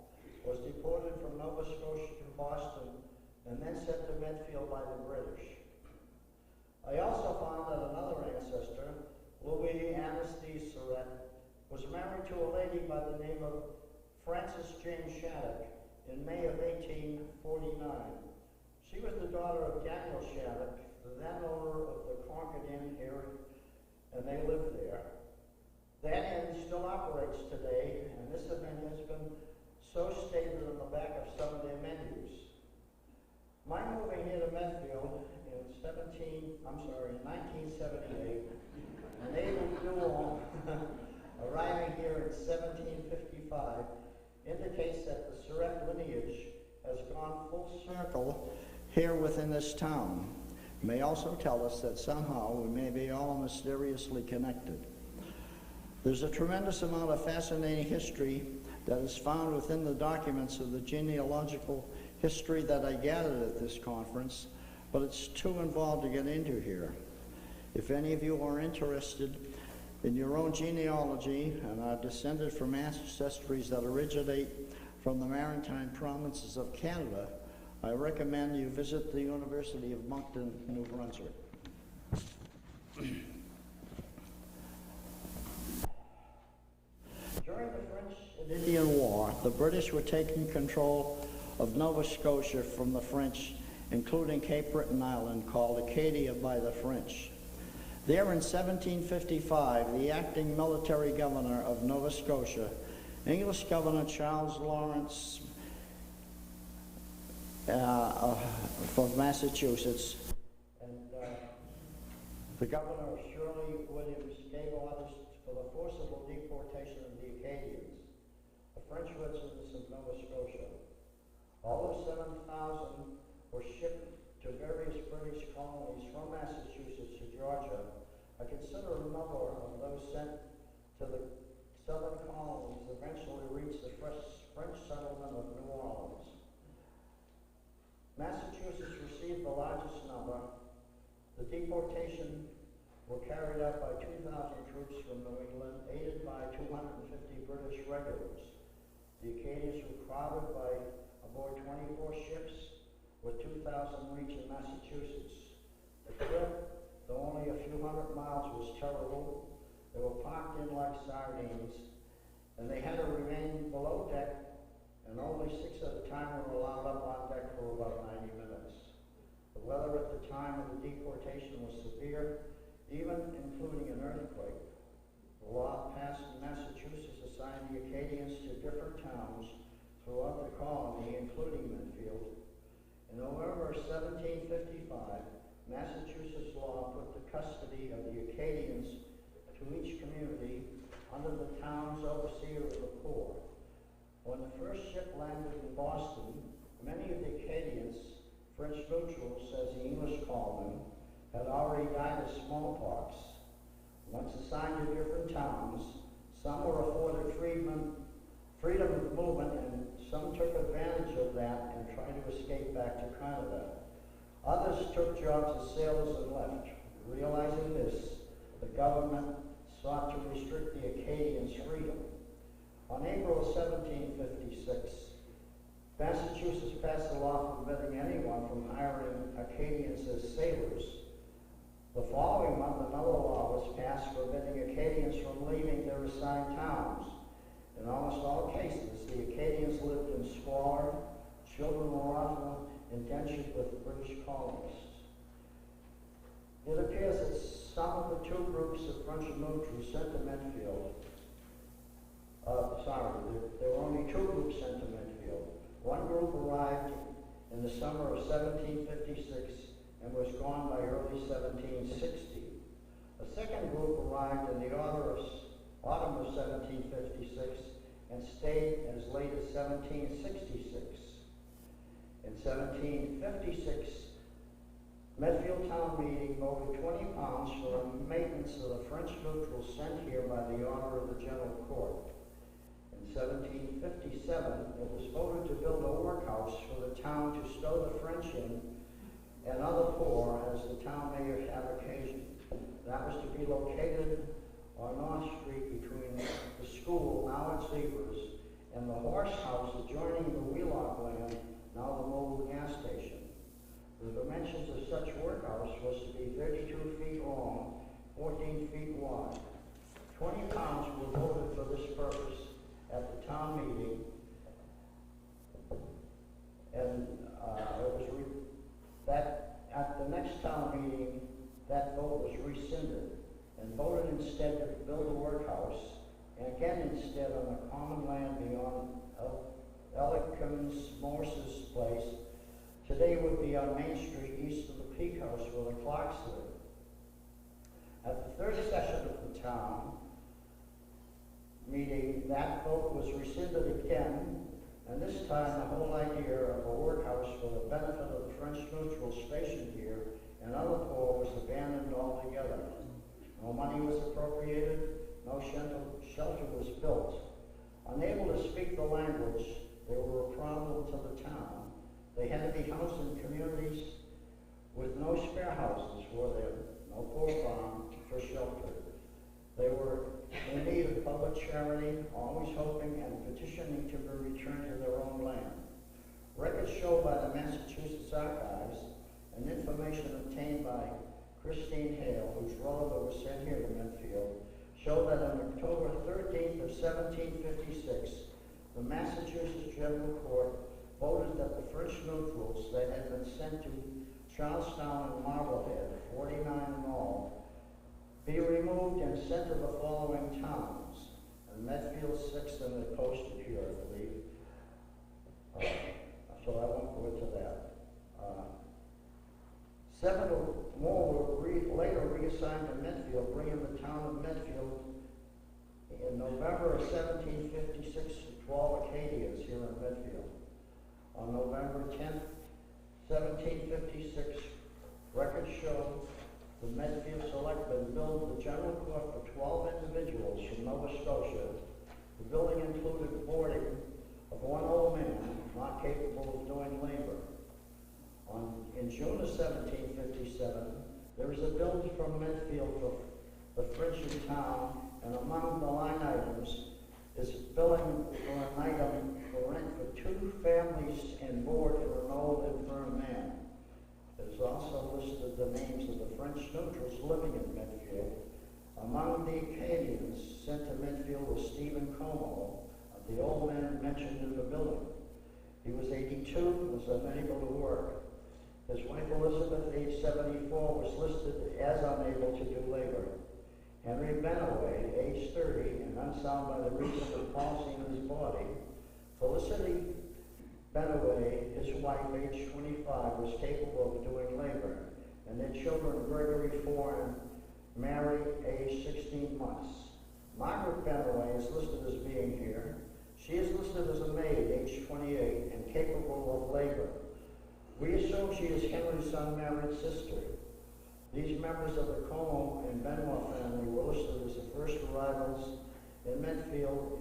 [SPEAKER 5] was deported from Nova Scotia to Boston and then sent to Medfield by the British. I also found that another ancestor, Louis Anastas Surratt, was married to a lady by the name of Frances Jane Shattuck in May of 1849. She was the daughter of Daniel Shattuck, the then owner of the Concord Inn here, and they lived there. That inn still operates today, and this event has been so stated on the back of some of their menus. My moving here to Medfield in 1978, and Abel Dewon arriving here in 1755 indicates that the Surratt lineage has gone full circle here within this town. It may also tell us that somehow we may be all mysteriously connected. There's a tremendous amount of fascinating history that is found within the documents of the genealogical history that I gathered at this conference, but it's too involved to get into here. If any of you are interested in your own genealogy and are descended from ancestries that originate from the maritime provinces of Canada, I recommend you visit the University of Moncton, New Brunswick. During the French and Indian War, the British were taking control of Nova Scotia from the French, including Cape Breton Island, called Acadia by the French. There in 1755, the acting military governor of Nova Scotia, English Governor Charles Lawrence from Massachusetts, and the governor of Shirley Williams gave orders for the forcible deportation of the Acadians, the French residents of Nova Scotia. All of 7,000 were shipped to various British colonies from Massachusetts to Georgia. A considerable number of those sent to the southern colonies eventually reached the French settlement of New Orleans. Massachusetts received the largest number. The deportation were carried out by 2,000 troops from New England, aided by 250 British regulars. The Acadians were crowded by aboard 24 ships, with 2,000 reaching Massachusetts. The trip, though only a few hundred miles, was terrible. They were packed in like sardines, and they had to remain below deck, and only 6 at a time were allowed up on deck for about 90 minutes. The weather at the time of the deportation was severe, even including an earthquake. The law passed in Massachusetts assigned the Acadians to different towns throughout the colony, including Medfield. In November 1755, Massachusetts law put the custody of the Acadians to each community under the town's overseer of the poor. When the first ship landed in Boston, many of the Acadians, French neutrals as the English called them, had already died of smallpox. Once assigned to different towns, some were afforded freedom of movement, and some took advantage of that and tried to escape back to Canada. Others took jobs as sailors and left. Realizing this, the government sought to restrict the Acadians' freedom. On April 1756, Massachusetts passed a law forbidding anyone from hiring Acadians as sailors. The following month, another law was passed forbidding Acadians from leaving their assigned towns. In almost all cases, the Acadians lived in squalor. Children were often indentured with British colonists. It appears that some of the two groups of French neutrals sent to Medfield, there were only two groups sent to Medfield. One group arrived in the summer of 1756 and was gone by early 1760. A second group arrived in the autumn of 1756 and stayed as late as 1766. In 1756, Medfield Town Meeting voted £20 for the maintenance of the French neutrals sent here by the order of the General Court. In 1757, it was voted to build a workhouse for the town to stow the French in and other poor as the town may have occasion. That was to be located on North Street between the school, now at Zebras, and the horse house adjoining the Wheelock land, now the mobile gas station. The dimensions of such workhouse was to be 32 feet long, 14 feet wide. £20 were voted for this purpose at the town meeting, and at the next town meeting, that vote was rescinded and voted instead to build a workhouse, and again instead on the common land beyond Ellicom's Morse's place. Today would be on Main Street east of the Peak House where the Clarks live. At the third session of the town meeting, that vote was rescinded again, and this time the whole idea of a workhouse for the benefit of the French neutrals stationed here and other poor was abandoned altogether. No money was appropriated, no shelter was built. Unable to speak the language, they were a problem to the town. They had to be housed in communities with no spare houses for them, no poor farm for shelter. They were in need of public charity, always hoping and petitioning to be returned to their own land. Records show by the Massachusetts Archives and information obtained by Christine Hale, whose relative was sent here to Medfield, show that on October 13th of 1756, the Massachusetts General Court voted that the French neutrals that had been sent to Charlestown and Marblehead, 49 in all, be removed and sent to the following towns. And Medfield 6 and they posted here, I believe. So I won't go into that. 7 more were later reassigned to Medfield, bringing the town of Medfield in November of 1756 to 12 Acadians here in Medfield. On November 10th, 1756, records show the Medfield Selectmen built the General Court for 12 individuals from Nova Scotia. The building included boarding of one old man not capable of doing labor. In June of 1757, there was a bill from Medfield for the French in town, and among the line items is billing for an item for rent for 2 families and board for an old infirm man. It is also listed the names of the French neutrals living in Medfield. Among the Acadians sent to Medfield was Stephen Como, the old man mentioned in the building. He was 82 and was unable to work. His wife Elizabeth, age 74, was listed as unable to do labor. Henry Benaway, age 30, and unsound by the reason of palsy in his body. Felicity Benaway, his wife, age 25, was capable of doing labor, and their children, Gregory, 4, and Mary, age 16 months. Margaret Benaway is listed as being here. She is listed as a maid, age 28, and capable of labor. We assume she is Henry's unmarried sister. These members of the Como and Benoit family were listed as the first arrivals in Medfield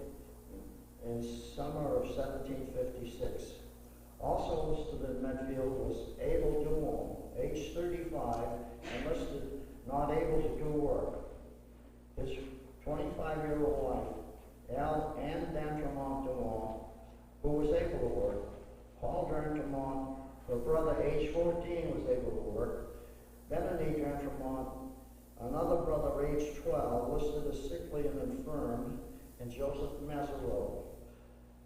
[SPEAKER 5] in summer of 1756. Also listed in Medfield was Abel Dumont, age 35, and listed not able to do work. His 25-year-old wife, Anne d'Entremont Dumont, who was able to work. Paul d'Entremont, her brother, age 14, was able to work. Benedict d'Entremont, another brother, age 12, listed as sickly and infirm, and Joseph Mazareau,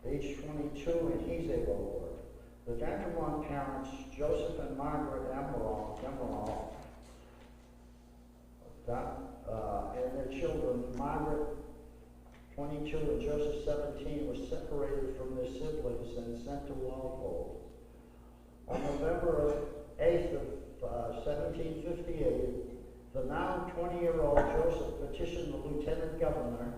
[SPEAKER 5] age 22, and he's able to work. The d'Entremont parents, Joseph and Margaret Emerald, and their children, Margaret, 22, and Joseph, 17, were separated from their siblings and sent to Walpole. On November 8th of 1758, the now 20-year-old Joseph petitioned the lieutenant governor,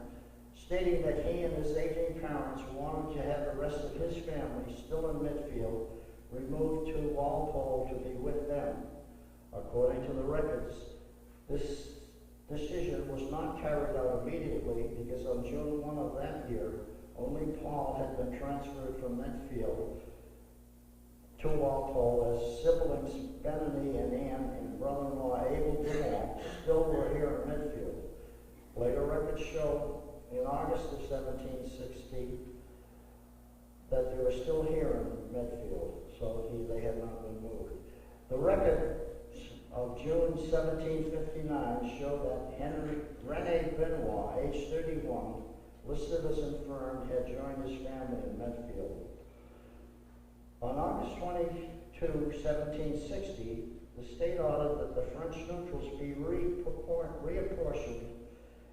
[SPEAKER 5] stating that he and his aging parents wanted to have the rest of his family, still in Medfield, removed to Walpole to be with them. According to the records, this decision was not carried out immediately because on June 1 of that year, only Paul had been transferred from Medfield to Walpole, as siblings Benony and Anne and brother-in-law Abel Dumont still were here in Medfield. Later records show in August of 1760 that they were still here in Medfield, so they had not been moved. The record of June 1759 show that René Benoit, age 31, listed as infirm, had joined his family in Medfield. On August 22, 1760, the state ordered that the French neutrals be reapportioned,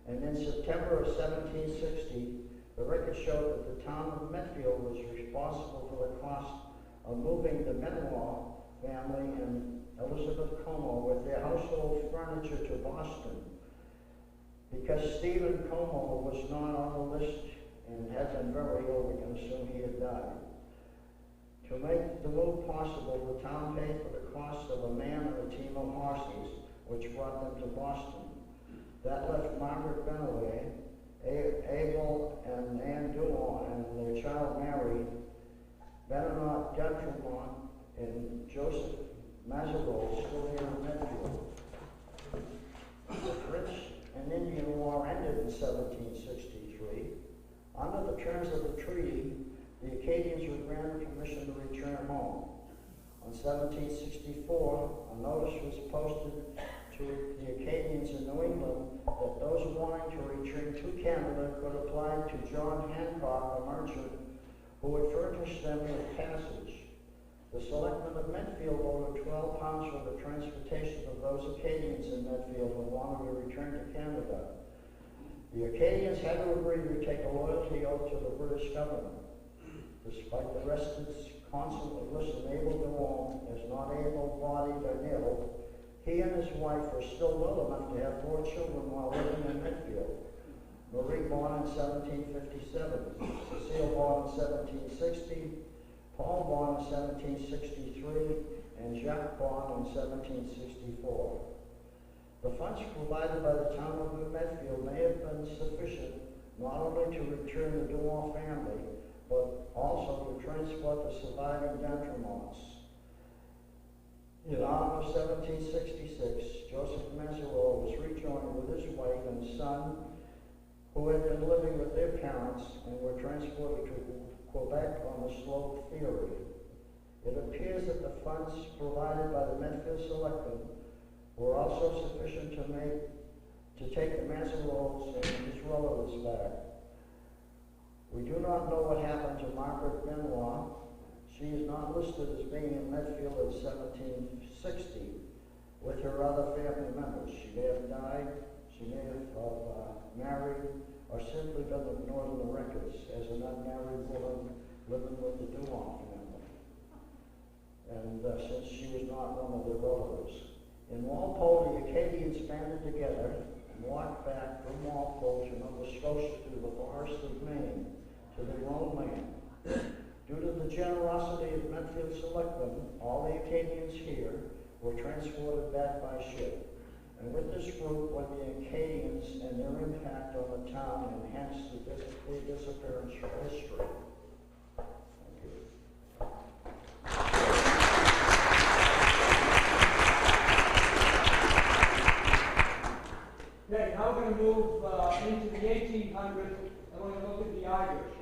[SPEAKER 5] and in September of 1760, the record showed that the town of Medfield was responsible for the cost of moving the Benoit family and Elizabeth Como with their household furniture to Boston. Because Stephen Como was not on the list and had been very ill, we can assume he had died. To make the move possible, the town paid for the cost of a man and a team of horses, which brought them to Boston. That left Margaret Benaway, Abel and Anne Dumont, and their child Mary, Benoit d'Entremont, and Joseph Mazareau still here in Medfield. The French and Indian War ended in 1763. Under the terms of the treaty, the Acadians were granted permission to return home. On 1764, a notice was posted to the Acadians in New England that those wanting to return to Canada could apply to John Hancock, a merchant, who would furnish them with passage. The selectmen of Medfield voted £12 for the transportation of those Acadians in Medfield who wanted to return to Canada. The Acadians had to agree to take a loyalty oath to the British government. Despite the residents constantly listing Abel Dumont as not able-bodied or ill, he and his wife were still well enough to have 4 children while living in Medfield. Marie born in 1757, Cecile born in 1760, Paul born in 1763, and Jacques born in 1764. The funds provided by the town of New Medfield may have been sufficient not only to return the Dumont family, but also to transport the surviving d'Entremonts. In August 1766, Joseph Mazareau was rejoined with his wife and son, who had been living with their parents and were transported to Quebec on the slope theory. It appears that the funds provided by the Medfield Selectmen were also sufficient to take the Mazareaus and his relatives back. We do not know what happened to Margaret Benoit. She is not listed as being in Medfield in 1760 with her other family members. She may have died, she may have married, or simply been ignored in the records as an unmarried woman living with the Dumont family. and since she was not one of their relatives. In Walpole, the Acadians banded together and walked back from Walpole to Nova Scotia through the forests of Maine to their own land. Due to the generosity of Medfield selectmen, all the Acadians here were transported back by ship. And with this group went the Acadians and their impact on the town enhanced the disappearance from history. Thank you.
[SPEAKER 2] Okay, now we're going to move into the 1800s, and we're going to look at the Irish.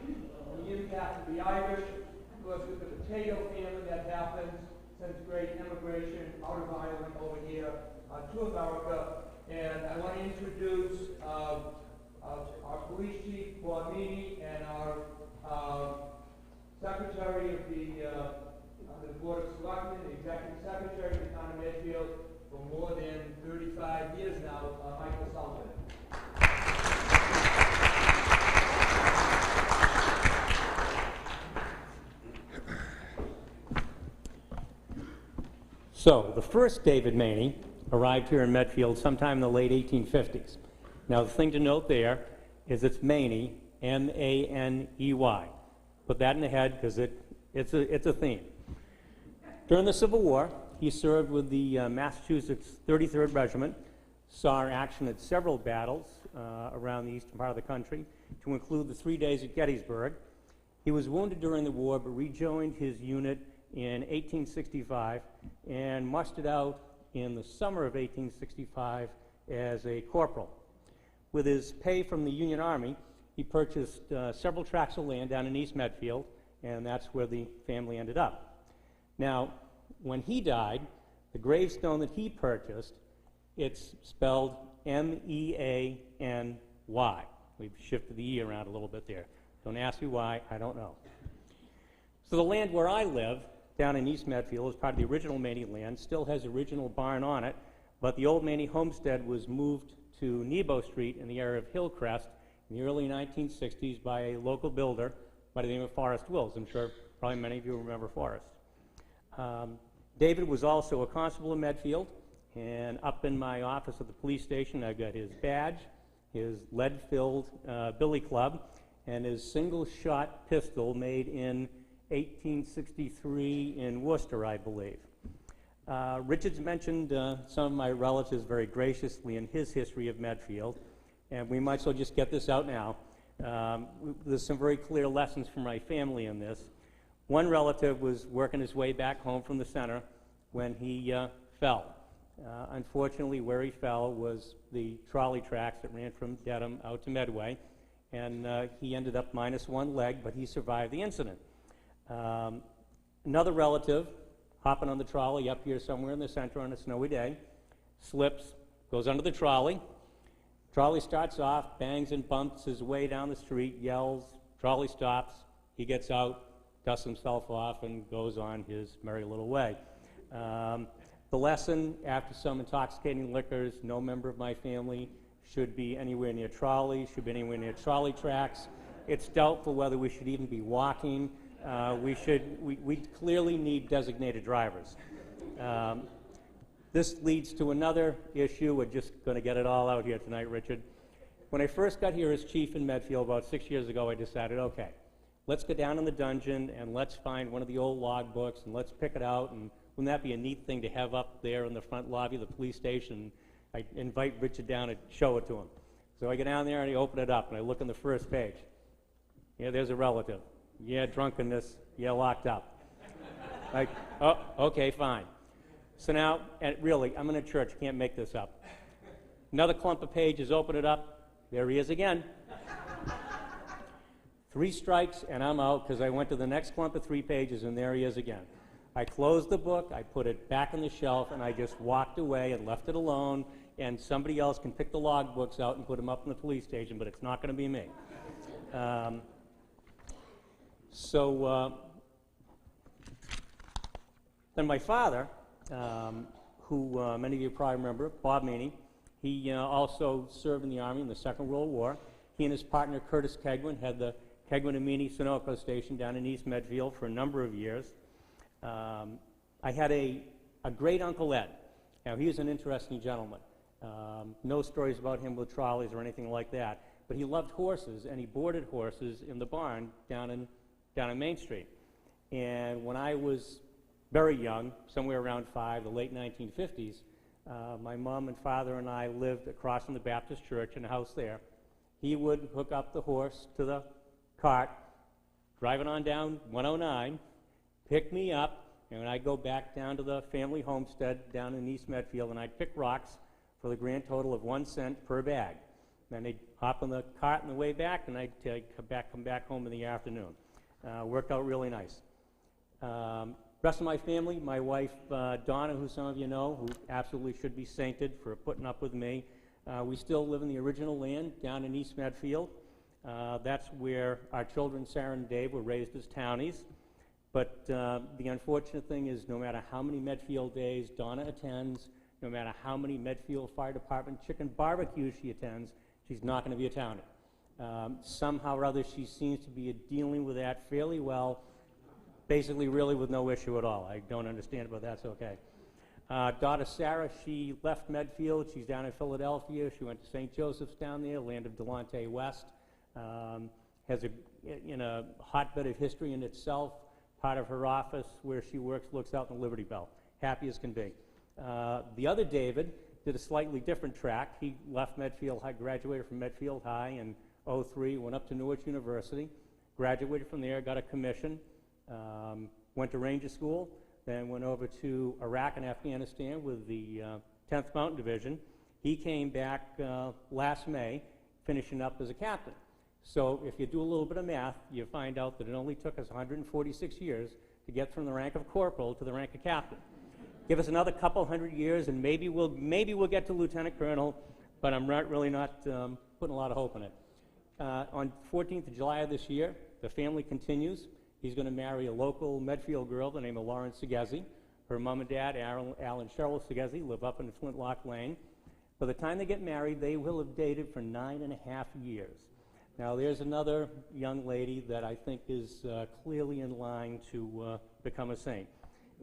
[SPEAKER 2] The impact of the Irish was with the potato famine that happened since great immigration out of Ireland over here to America. And I want to introduce our police chief, Guamini, and our secretary of the Board of Selectmen, the executive secretary of the town of Medfield for more than 35 years now, Michael Sullivan.
[SPEAKER 6] So, the first David Maney arrived here in Medfield sometime in the late 1850s. Now, the thing to note there is it's Maney, M-A-N-E-Y. Put that in the head because it's a theme. During the Civil War, he served with the Massachusetts 33rd Regiment, saw action at several battles around the eastern part of the country, to include the 3 days at Gettysburg. He was wounded during the war, but rejoined his unit in 1865 and mustered out in the summer of 1865 as a corporal. With his pay from the Union Army, he purchased several tracts of land down in East Medfield, and that's where the family ended up. Now, when he died, the gravestone that he purchased, it's spelled M-E-A-N-Y. We've shifted the E around a little bit there. Don't ask me why, I don't know. So the land where I live, down in East Medfield, is part of the original Maney land, still has the original barn on it, but the old Maney homestead was moved to Nebo Street in the area of Hillcrest in the early 1960s by a local builder by the name of Forrest Wills. I'm sure probably many of you remember Forrest. David was also a constable in Medfield, and up in my office at the police station I've got his badge, his lead-filled billy club, and his single-shot pistol made in 1863 in Worcester, I believe. Richard's mentioned some of my relatives very graciously in his history of Medfield, and we might as well just get this out now. There's some very clear lessons for my family in this. One relative was working his way back home from the center when he fell. Unfortunately, where he fell was the trolley tracks that ran from Dedham out to Medway, and he ended up minus one leg, but he survived the incident. Another relative, hopping on the trolley up here somewhere in the center on a snowy day, slips, goes under the trolley. Trolley starts off, bangs and bumps his way down the street, yells, trolley stops, he gets out, dusts himself off, and goes on his merry little way. The lesson, after some intoxicating liquors, no member of my family should be anywhere near trolleys, should be anywhere near trolley tracks. It's doubtful whether we should even be walking. We clearly need designated drivers. This leads to another issue. We're just going to get it all out here tonight, Richard. When I first got here as chief in Medfield about 6 years ago, I decided, okay, let's go down in the dungeon and let's find one of the old log books and let's pick it out, and wouldn't that be a neat thing to have up there in the front lobby of the police station? I invite Richard down and show it to him. So I go down there and I open it up and I look on the first page. Yeah, there's a relative. Yeah, drunkenness. Yeah, locked up. Like, oh, okay, fine. So now, and really, I'm in a church, can't make this up. Another clump of pages, open it up, there he is again. 3 strikes and I'm out because I went to the next clump of 3 pages and there he is again. I closed the book, I put it back on the shelf, and I just walked away and left it alone, and somebody else can pick the log books out and put them up in the police station, but it's not going to be me. Then my father, who many of you probably remember, Bob Maney, he also served in the Army in the Second World War. He and his partner, Curtis Kegwin, had the Kegwin and Meany Sunoco station down in East Medfield for a number of years. I had a great Uncle Ed. Now, he was an interesting gentleman. No stories about him with trolleys or anything like that, but he loved horses, and he boarded horses in the barn down in Main Street. And when I was very young, somewhere around 5, the late 1950s, my mom and father and I lived across from the Baptist church in a house there. He would hook up the horse to the cart, drive it on down 109, pick me up, and I'd go back down to the family homestead down in East Medfield, and I'd pick rocks for the grand total of 1 cent per bag. Then they'd hop on the cart on the way back, and I'd come back home in the afternoon. Worked out really nice. Rest of my family, my wife Donna, who some of you know, who absolutely should be sainted for putting up with me. We still live in the original land down in East Medfield. That's where our children, Sarah and Dave, were raised as townies. But the unfortunate thing is, no matter how many Medfield days Donna attends, no matter how many Medfield Fire Department chicken barbecues she attends, she's not going to be a townie. Somehow or other, she seems to be dealing with that fairly well, basically really with no issue at all. I don't understand it, but that's okay. Daughter Sarah, she left Medfield. She's down in Philadelphia. She went to St. Joseph's down there, land of Delonte West. Has a hotbed of history in itself. Part of her office where she works looks out in the Liberty Bell. Happy as can be. The other David did a slightly different track. He left Medfield High, graduated from Medfield High in '03, went up to Newark University, graduated from there, got a commission, went to Ranger School, then went over to Iraq and Afghanistan with the 10th Mountain Division. He came back last May, finishing up as a captain. So if you do a little bit of math, you find out that it only took us 146 years to get from the rank of corporal to the rank of captain. Give us another couple hundred years, and maybe we'll get to lieutenant colonel, but I'm really not putting a lot of hope in it. On 14th of July of this year, the family continues. He's going to marry a local Medfield girl, the name of Lauren Segezi. Her mom and dad, Al and Cheryl Segezi, live up in Flintlock Lane. By the time they get married, they will have dated for 9.5 years. Now, there's another young lady that I think is clearly in line to become a saint.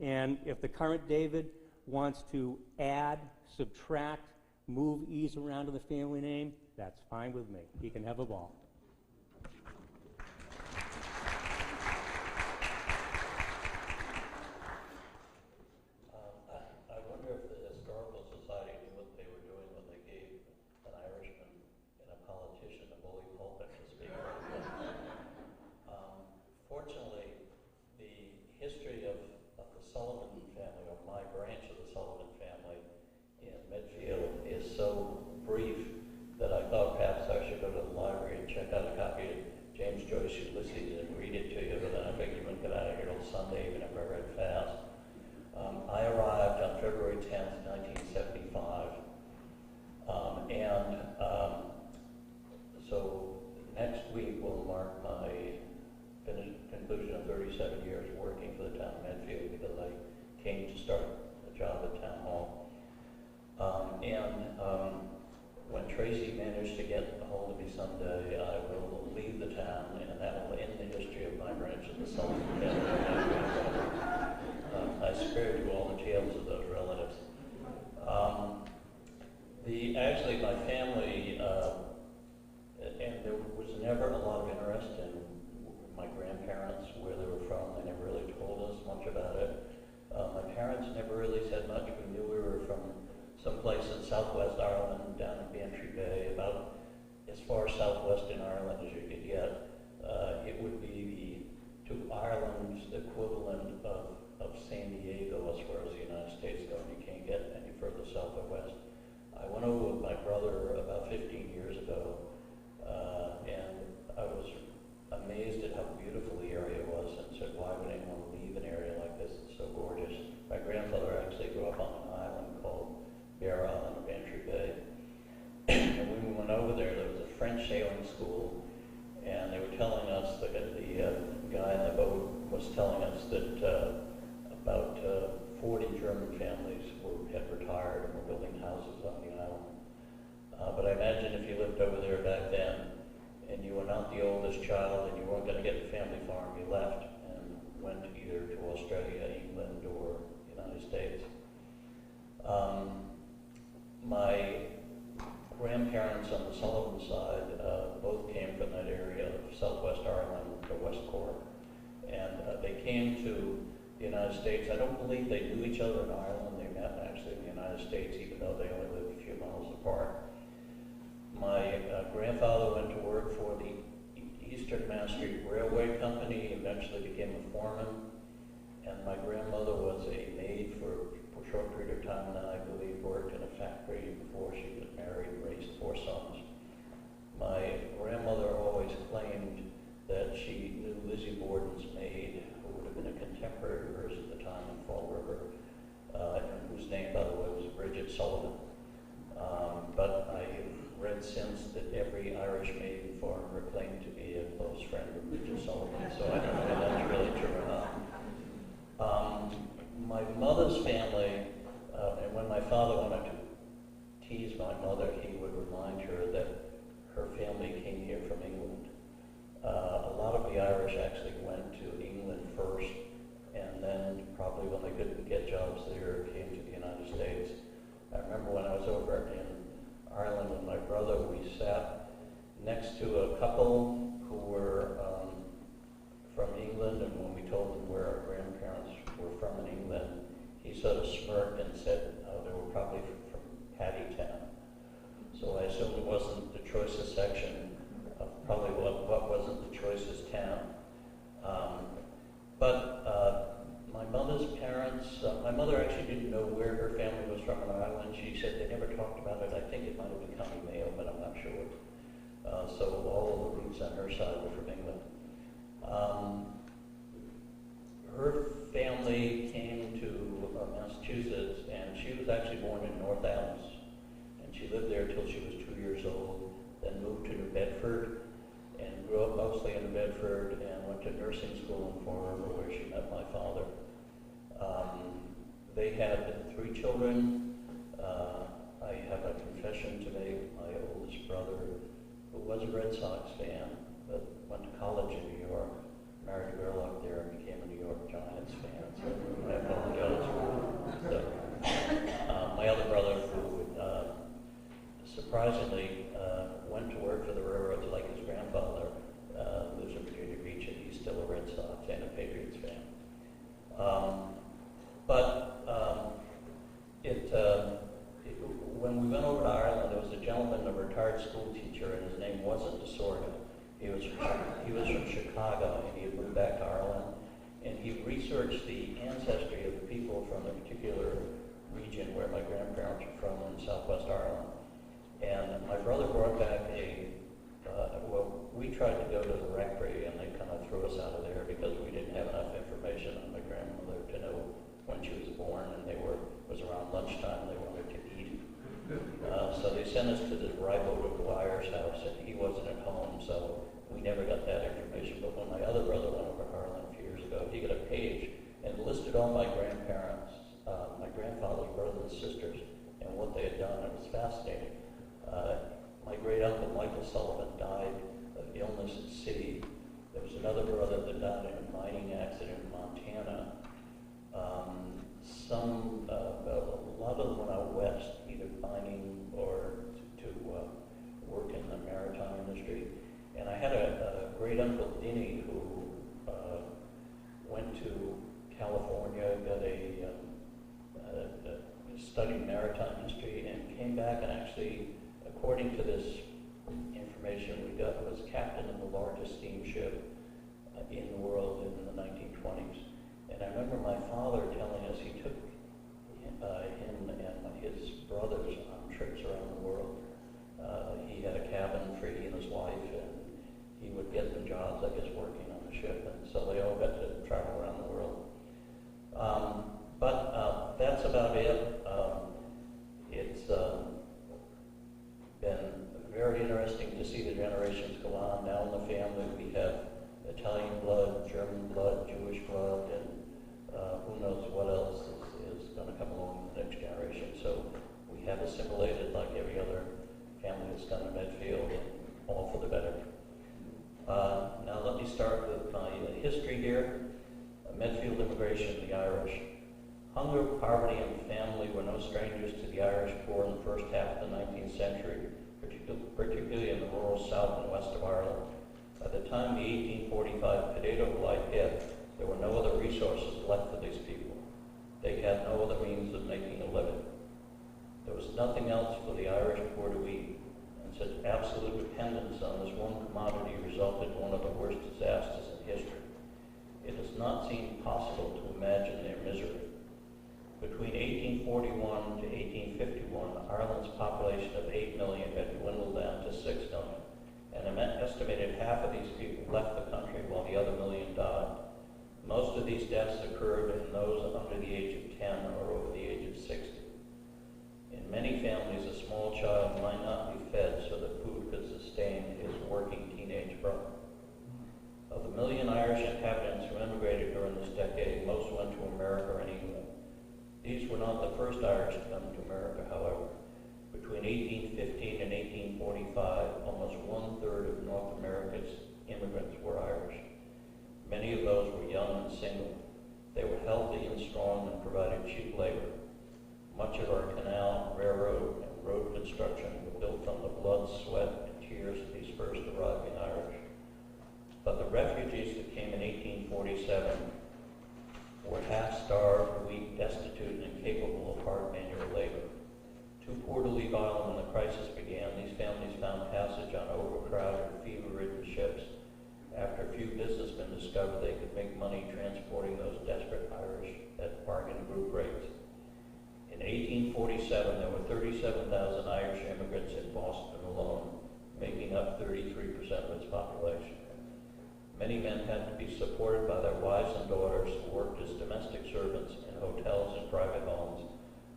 [SPEAKER 6] And if the current David wants to add, subtract, move ease around in the family name, that's fine with me. He can have a ball.
[SPEAKER 7] I wonder if the Historical Society knew what they were doing when they gave an Irishman and a politician a bully pulpit to speak. Fortunately, the history of the Sullivan family, or my branch of the Sullivan family in Medfield, is so brief that I thought perhaps I should go to the library and check out a copy of James Joyce Ulysses and read it to you, but then I figured you wouldn't get out of here till Sunday, even if I read fast. I arrived on February 10th, 1975, so next week will mark my conclusion of 37 years working for the town of Medfield, because I came to start a job at Town Hall. When Tracy managed to get a hold of me someday, I will leave the town, and that will end the history of my branch of the Sullivan family. I spared you all the tales of those relatives. Actually, my family, and there was never a lot of interest in my grandparents, where they were from. They never really told us much about it. My parents never really said much. We knew we were from someplace in southwest Ireland, down in Bantry Bay, about as far southwest in Ireland as you could get. It would be to Ireland's equivalent of San Diego as far as the United States goes. You can't get any further south or west. I went over with my brother about 15 years ago, and I was amazed at how beautiful the area was, and said, why would anyone leave an area like this? It's so gorgeous. My grandfather actually grew up on an island called Bear Island of Bantry Bay. And when we went over there, there was a French sailing school, and they were telling us, the guy in the boat was telling us that about 40 German families had retired and were building houses on the island. But I imagine if you lived over there back then, and you were not the oldest child, and you weren't going to get the family farm, you left and went either to Australia, England, or United States. My grandparents on the Sullivan side both came from that area of southwest Ireland, the West Cork, and they came to the United States. I don't believe they knew each other in Ireland. They met actually in the United States, even though they only lived a few miles apart. My grandfather went to work for the Eastern Mass Street Railway Company, eventually became a foreman, and my grandmother was a maid for a short period of time, and then I believe worked in a factory before she was married and raised 4 sons. My grandmother always claimed that she knew Lizzie Borden's maid, who would have been a contemporary of hers at the time in Fall River, and whose name, by the way, was Bridget Sullivan. But I have read since that every Irish maid and foreigner claimed to be a close friend of Bridget Sullivan, so I don't know if that's really true or not. My mother's family, and when my father wanted to tease my mother, he would remind her that her family came here from England. A lot of the Irish actually went to England first, and then probably when they couldn't get jobs there, came to the United States. I remember when I was over in Ireland with my brother, we sat next to a couple who were from England, and when we told them where our grandparents were from in England, he sort of smirked and said, oh, they were probably from Paddytown. So I assume it wasn't the choicest section of probably what wasn't the choicest town. But my mother's parents, my mother actually didn't know where her family was from in Ireland. She said they never talked about it. I think it might have been County Mayo, but I'm not sure. So all of the roots on her side were from England. Her family came to Massachusetts, and she was actually born in North Adams, and she lived there till she was 2 years old, then moved to New Bedford, and grew up mostly in New Bedford, and went to nursing school in Fall River, where she met my father. They had 3 children. I have a confession to make. My oldest brother, who was a Red Sox fan, but went to college in New York, married a girl up there and became a New York Giants fan, so I apologize for that. My other brother, who surprisingly went to work for the railroads like his grandfather, lives in Virginia Beach, and he's still a Red Sox and a Patriots fan. When we went over to Ireland, there was a gentleman, a retired school teacher, and his name wasn't DeSorga. He was from Chicago, and he had moved back to Ireland, and he researched the ancestry of the people from the particular region where my grandparents are from in southwest Ireland. And my brother brought back we tried to go to the rectory, and they kind of threw us out of there because we didn't have enough information on my grandmother to know when she was born, and it was around lunchtime, they wanted to eat. So they sent us to the Ribot of Dwyer's house, and he wasn't at home, so we never got that information. But when my other brother went over to Ireland a few years ago, he got a page and listed all my grandparents, my grandfather's brothers and sisters, and what they had done. It was fascinating. My great-uncle Michael Sullivan died of illness at sea. There was another brother that died in a mining accident in Montana. A lot of them went out west, either mining or to work in the maritime industry. And I had a great-uncle Dinny who went to California, got studied maritime history, and came back and actually, according to this information we got, was captain of the largest steamship in the world in the 1920s. And I remember my father telling us he took him and his brothers on trips around the world. He had a cabin for he and his wife, and he would get them jobs, I guess, working on the ship, and so they all got to travel around the world. But that's about it. It's been very interesting to see the generations go on. Now in the family we have Italian blood, German blood, Jewish blood, and who knows what else is going to come along in the next generation. So we have assimilated like every other family that's done in Medfield, and all for the better. Now let me start with my history here. Medfield immigration, the Irish. Hunger, poverty, and family were no strangers to the Irish poor in the first half of the 19th century, particularly in the rural south and west of Ireland. By the time the 1845 potato blight hit, there were no other resources left for these people. They had no other means of making a living. There was nothing else for the Irish poor to eat, and such absolute dependence on this one commodity resulted in one of the worst disasters in history. It does not seem possible to imagine their misery. Between 1841 to 1851, Ireland's population of 8 million had dwindled down to 6 million, and an estimated half of these people left the country while the other million died. Most of these deaths occurred in those under the age of 10 or over the age of 60. In many families, a small child might not be fed so that food could sustain his working teenage brother. Of the million Irish inhabitants who emigrated during this decade, most went to America and England. These were not the first Irish to come to America, however. Between 1815 and 1845, almost one-third of North America's immigrants were Irish. Many of those were young and single. They were healthy and strong and provided cheap labor. Much of our canal, railroad, and road construction were built on the blood, sweat, and tears of these first arriving Irish. But the refugees that came in 1847 were half-starved, weak, destitute, and incapable of hard manual labor. Too poor to leave Ireland when the crisis began, these families found passage on overcrowded, fever-ridden ships. After a few businessmen discovered they could make money transporting those desperate Irish at bargain group rates. In 1847, there were 37,000 Irish immigrants in Boston alone, making up 33% of its population. Many men had to be supported by their wives and daughters who worked as domestic servants in hotels and private homes,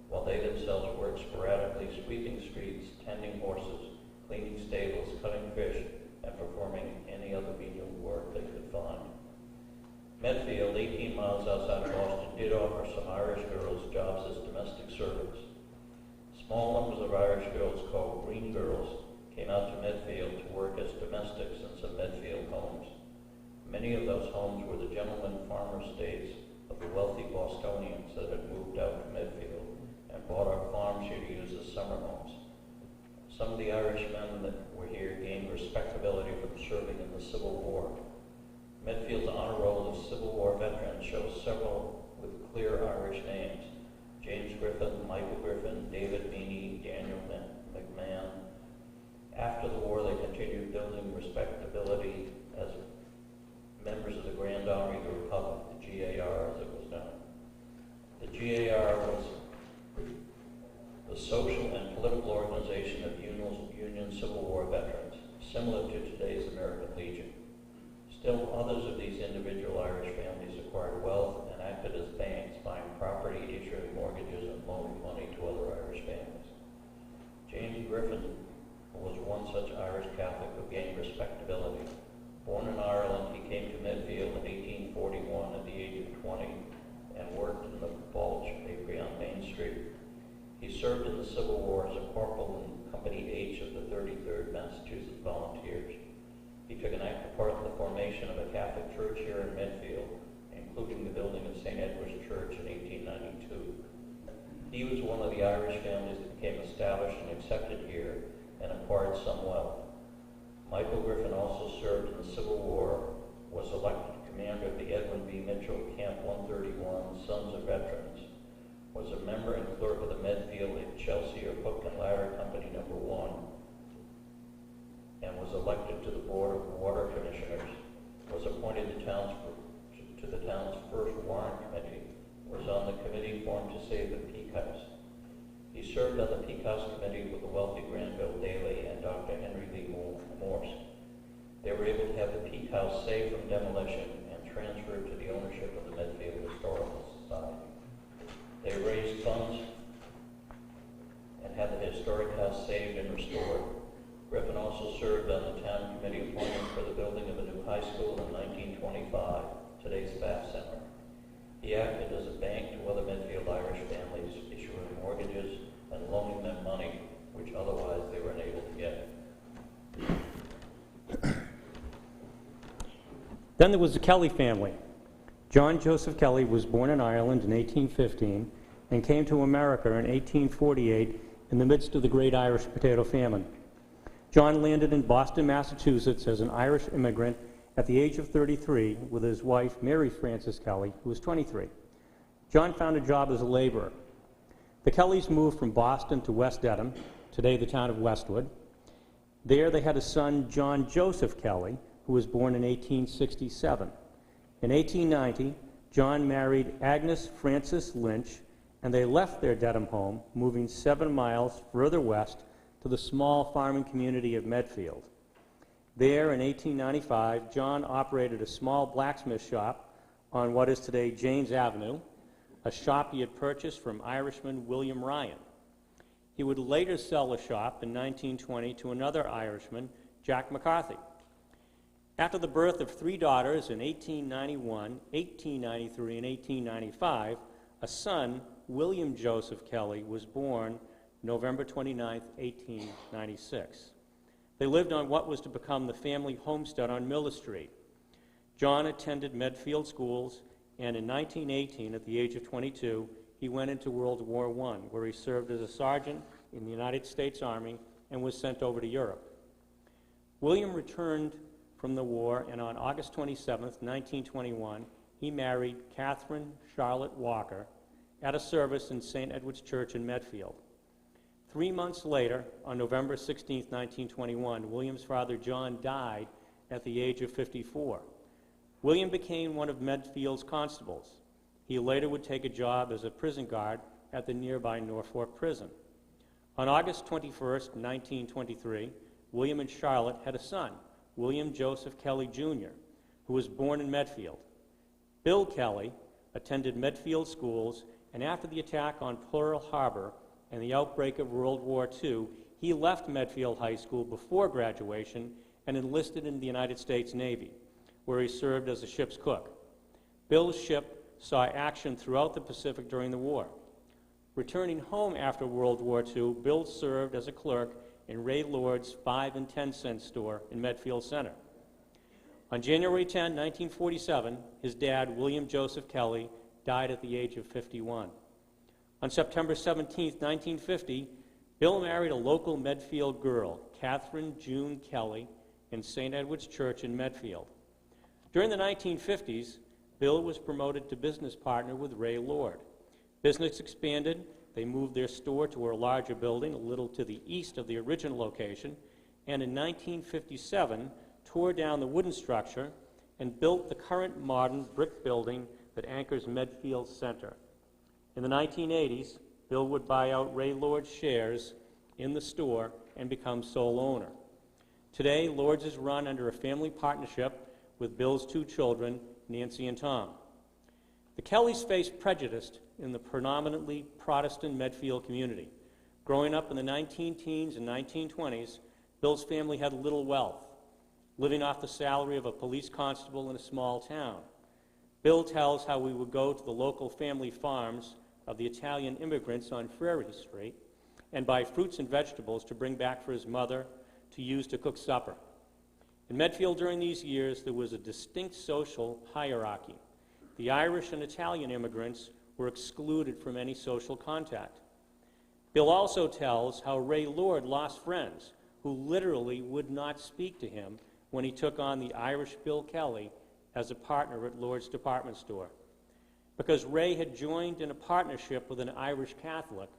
[SPEAKER 7] while they themselves worked sporadically sweeping streets, tending horses, cleaning stables, cutting fish, and performing any other menial work they could find. Medfield, 18 miles outside of Boston, did offer some Irish girls jobs as domestic servants. Small numbers of Irish girls called green girls came out to Medfield to work as domestics in some Medfield homes. Many of those homes were the gentleman farmer estates of the wealthy Bostonians that had moved out to Medfield and bought up farms here to use as summer homes. Some of the Irish men that were here gained respectability from serving in the Civil War. Medfield's honor roll of Civil War veterans shows several with clear Irish names: James Griffin, Michael Griffin, David Meany, Daniel McMahon. After the war, they continued building respectability as members of the Grand Army of the Republic, the GAR as it was known. The GAR was the social and political organization of Union Civil War veterans, similar to today's American Legion. Still, others of these individual Irish families acquired wealth and acted as banks, buying property, issuing mortgages, and loaning money to other Irish families. James Griffin was one such Irish Catholic who gained respectability. Born in Ireland, he came to Medfield in 1841 at the age of 20 and worked in the Balch bakery on Main Street. He served in the Civil War as a corporal in Company H of the 33rd Massachusetts Volunteers. He took an active part in the formation of a Catholic church here in Medfield, including the building of St. Edward's Church in 1892. He was one of the Irish families that became established and accepted here and acquired some wealth. Michael Griffin also served in the Civil War, was elected commander of the Edwin B. Mitchell Camp 131 Sons of Veterans, was a member and clerk of the Medfield and Chelsea or Hook and Ladder Company No. 1, and was elected to the Board of Water Commissioners, was appointed to the town's first warrant committee, was on the committee formed to save the Peak House. He served on the Peak House committee with the wealthy Granville Daly and Dr. Henry Lee Morse. They were able to have the Peak House saved from demolition and transferred to the ownership of the Medfield Historical Society. They raised funds and had the historic house saved and restored. Griffin also served on the town committee appointment for the building of a new high school in 1925, today's Bath Center. He acted as a bank to other Medfield Irish families, issuing mortgages and loaning them money, which otherwise they were unable to get.
[SPEAKER 6] Then there was the Kelly family. John Joseph Kelly was born in Ireland in 1815 and came to America in 1848 in the midst of the Great Irish Potato Famine. John landed in Boston, Massachusetts as an Irish immigrant at the age of 33 with his wife, Mary Frances Kelly, who was 23. John found a job as a laborer. The Kellys moved from Boston to West Dedham, today the town of Westwood. There they had a son, John Joseph Kelly, who was born in 1867. In 1890, John married Agnes Frances Lynch, and they left their Dedham home, moving 7 miles further west to the small farming community of Medfield. There, in 1895, John operated a small blacksmith shop on what is today James Avenue, a shop he had purchased from Irishman William Ryan. He would later sell the shop in 1920 to another Irishman, Jack McCarthy. After the birth of 3 daughters in 1891, 1893, and 1895, a son, William Joseph Kelly, was born November 29, 1896. They lived on what was to become the family homestead on Miller Street. John attended Medfield schools, and in 1918, at the age of 22, he went into World War I, where he served as a sergeant in the United States Army and was sent over to Europe. William returned from the war, and on August 27, 1921, he married Catherine Charlotte Walker at a service in St. Edward's Church in Medfield. 3 months later, on November 16, 1921, William's father, John, died at the age of 54. William became one of Medfield's constables. He later would take a job as a prison guard at the nearby Norfolk prison. On August 21, 1923, William and Charlotte had a son, William Joseph Kelly, Jr., who was born in Medfield. Bill Kelly attended Medfield schools, and after the attack on Pearl Harbor and the outbreak of World War II, he left Medfield High School before graduation and enlisted in the United States Navy, where he served as a ship's cook. Bill's ship saw action throughout the Pacific during the war. Returning home after World War II, Bill served as a clerk in Ray Lord's 5 and 10 cent store in Medfield Center. On January 10, 1947, his dad, William Joseph Kelly, died at the age of 51. On September 17, 1950, Bill married a local Medfield girl, Catherine June Kelly, in St. Edward's Church in Medfield. During the 1950s, Bill was promoted to business partner with Ray Lord. Business expanded. They moved their store to a larger building a little to the east of the original location, and in 1957 tore down the wooden structure and built the current modern brick building that anchors Medfield Center. In the 1980s, Bill would buy out Ray Lord's shares in the store and become sole owner. Today, Lord's is run under a family partnership with Bill's 2 children, Nancy and Tom. The Kellys faced prejudice in the predominantly Protestant Medfield community. Growing up in the 19-teens and 1920s, Bill's family had little wealth, living off the salary of a police constable in a small town. Bill tells how we would go to the local family farms of the Italian immigrants on Frere Street and buy fruits and vegetables to bring back for his mother to use to cook supper. In Medfield during these years, there was a distinct social hierarchy. The Irish and Italian immigrants were excluded from any social contact. Bill also tells how Ray Lord lost friends who literally would not speak to him when he took on the Irish Bill Kelly as a partner at Lord's department store. Because Ray had joined in a partnership with an Irish Catholic,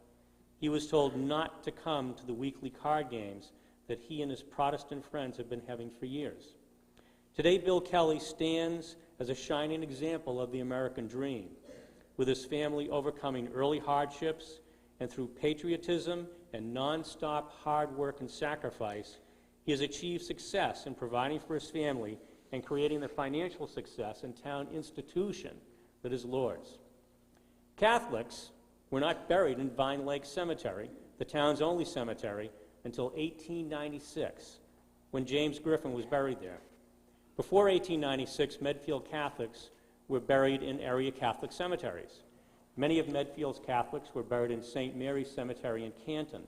[SPEAKER 6] he was told not to come to the weekly card games that he and his Protestant friends have been having for years. Today, Bill Kelly stands as a shining example of the American dream, with his family overcoming early hardships, and through patriotism and nonstop hard work and sacrifice, he has achieved success in providing for his family and creating the financial success and town institution that is Lord's. Catholics were not buried in Vine Lake Cemetery, the town's only cemetery, until 1896, when James Griffin was buried there. Before 1896, Medfield Catholics were buried in area Catholic cemeteries. Many of Medfield's Catholics were buried in St. Mary's Cemetery in Canton.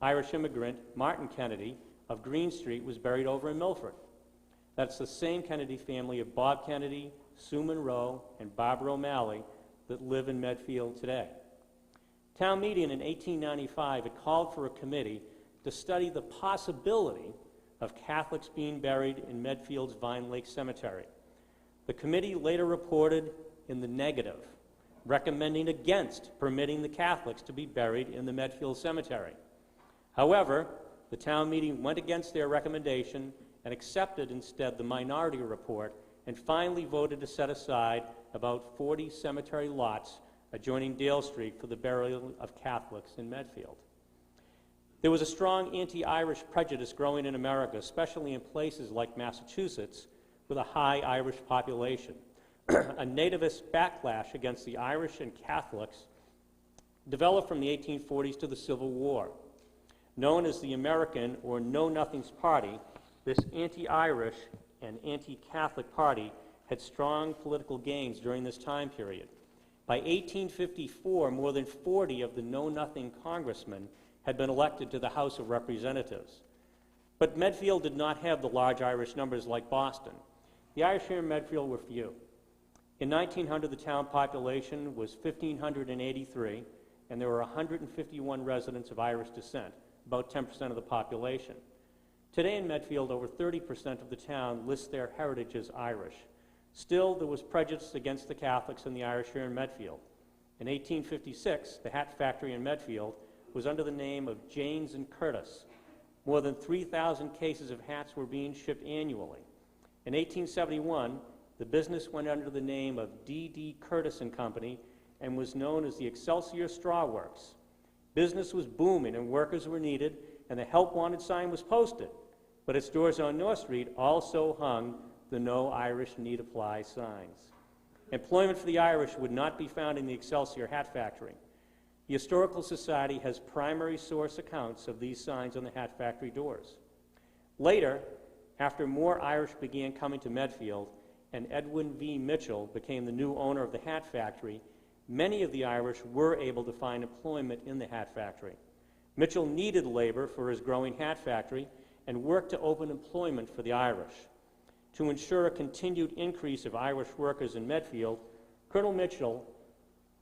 [SPEAKER 6] Irish immigrant Martin Kennedy of Green Street was buried over in Milford. That's the same Kennedy family of Bob Kennedy, Sue Monroe, and Barbara O'Malley that live in Medfield today. Town meeting in 1895 had called for a committee to study the possibility of Catholics being buried in Medfield's Vine Lake Cemetery. The committee later reported in the negative, recommending against permitting the Catholics to be buried in the Medfield Cemetery. However, the town meeting went against their recommendation and accepted instead the minority report and finally voted to set aside about 40 cemetery lots adjoining Dale Street for the burial of Catholics in Medfield. There was a strong anti-Irish prejudice growing in America, especially in places like Massachusetts, with a high Irish population. A nativist backlash against the Irish and Catholics developed from the 1840s to the Civil War. Known as the American or Know Nothings Party, this anti-Irish and anti-Catholic party had strong political gains during this time period. By 1854, more than 40 of the Know Nothing congressmen had been elected to the House of Representatives. But Medfield did not have the large Irish numbers like Boston. The Irish here in Medfield were few. In 1900, the town population was 1,583, and there were 151 residents of Irish descent, about 10% of the population. Today in Medfield, over 30% of the town lists their heritage as Irish. Still, there was prejudice against the Catholics and the Irish here in Medfield. In 1856, the hat factory in Medfield was under the name of Janes and Curtis. More than 3,000 cases of hats were being shipped annually. In 1871, the business went under the name of D.D. Curtis and Company and was known as the Excelsior Straw Works. Business was booming and workers were needed, and the Help Wanted sign was posted. But its doors on North Street also hung the No Irish Need Apply signs. Employment for the Irish would not be found in the Excelsior Hat Factory. The Historical Society has primary source accounts of these signs on the hat factory doors. Later, after more Irish began coming to Medfield and Edwin V. Mitchell became the new owner of the hat factory, many of the Irish were able to find employment in the hat factory. Mitchell needed labor for his growing hat factory and worked to open employment for the Irish. To ensure a continued increase of Irish workers in Medfield, Colonel Mitchell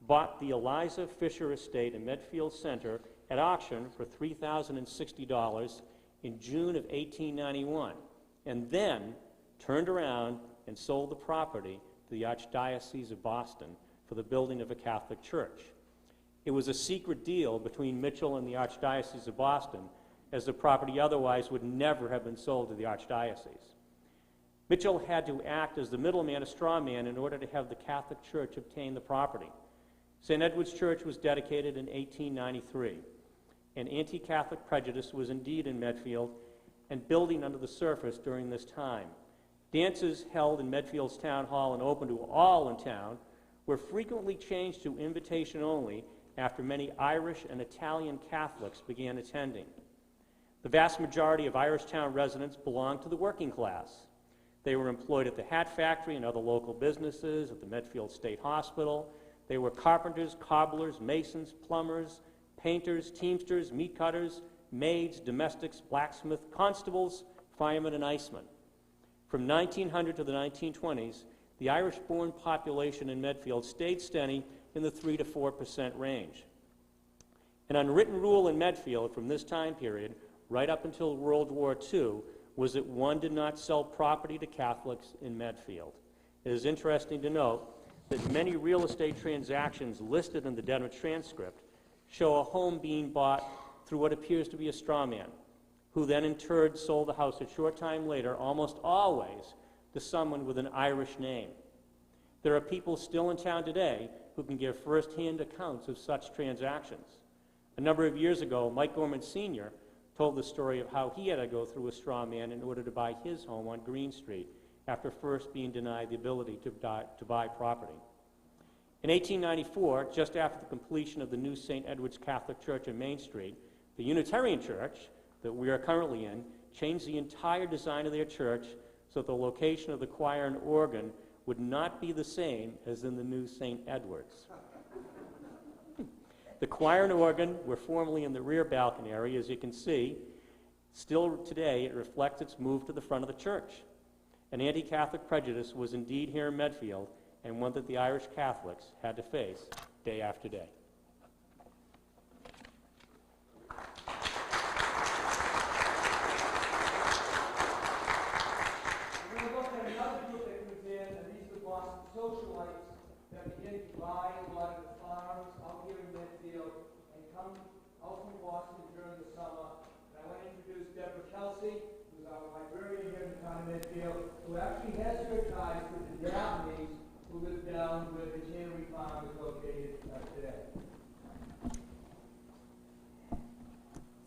[SPEAKER 6] bought the Eliza Fisher Estate in Medfield Center at auction for $3,060 in June of 1891, and then turned around and sold the property to the Archdiocese of Boston for the building of a Catholic church. It was a secret deal between Mitchell and the Archdiocese of Boston, as the property otherwise would never have been sold to the Archdiocese. Mitchell had to act as the middleman, a straw man, in order to have the Catholic Church obtain the property. St. Edward's Church was dedicated in 1893, and anti-Catholic prejudice was indeed in Medfield and building under the surface during this time. Dances held in Medfield's town hall and open to all in town were frequently changed to invitation only after many Irish and Italian Catholics began attending. The vast majority of Irish town residents belonged to the working class. They were employed at the hat factory and other local businesses, at the Medfield State Hospital. They were carpenters, cobblers, masons, plumbers, painters, teamsters, meat cutters, maids, domestics, blacksmiths, constables, firemen, and icemen. From 1900 to the 1920s, the Irish-born population in Medfield stayed steady in the 3 to 4% range. An unwritten rule in Medfield from this time period, right up until World War II, was that one did not sell property to Catholics in Medfield. It is interesting to note that many real estate transactions listed in the Denver transcript show a home being bought through what appears to be a straw man, who then in turn sold the house a short time later, almost always, to someone with an Irish name. There are people still in town today who can give first-hand accounts of such transactions. A number of years ago, Mike Gorman Sr. told the story of how he had to go through a straw man in order to buy his home on Green Street after first being denied the ability to buy property. In 1894, just after the completion of the new St. Edward's Catholic Church on Main Street, the Unitarian Church that we are currently in changed the entire design of their church so that the location of the choir and organ would not be the same as in the new St. Edward's. The choir and organ were formerly in the rear balcony area. As you can see, still today it reflects its move to the front of the church. An anti-Catholic prejudice was indeed here in Medfield, and one that the Irish Catholics had to face day after day.
[SPEAKER 2] We're going to look at another group that comes in, and these are the Boston socialites that begin to buy a lot of the farms out here in Medfield and come out from Boston during the summer. And I want to introduce Deborah Kelsey, who's our librarian here in the town of Medfield, who actually has her ties with the Dabneys, who live down where the Tannery Farm is located today.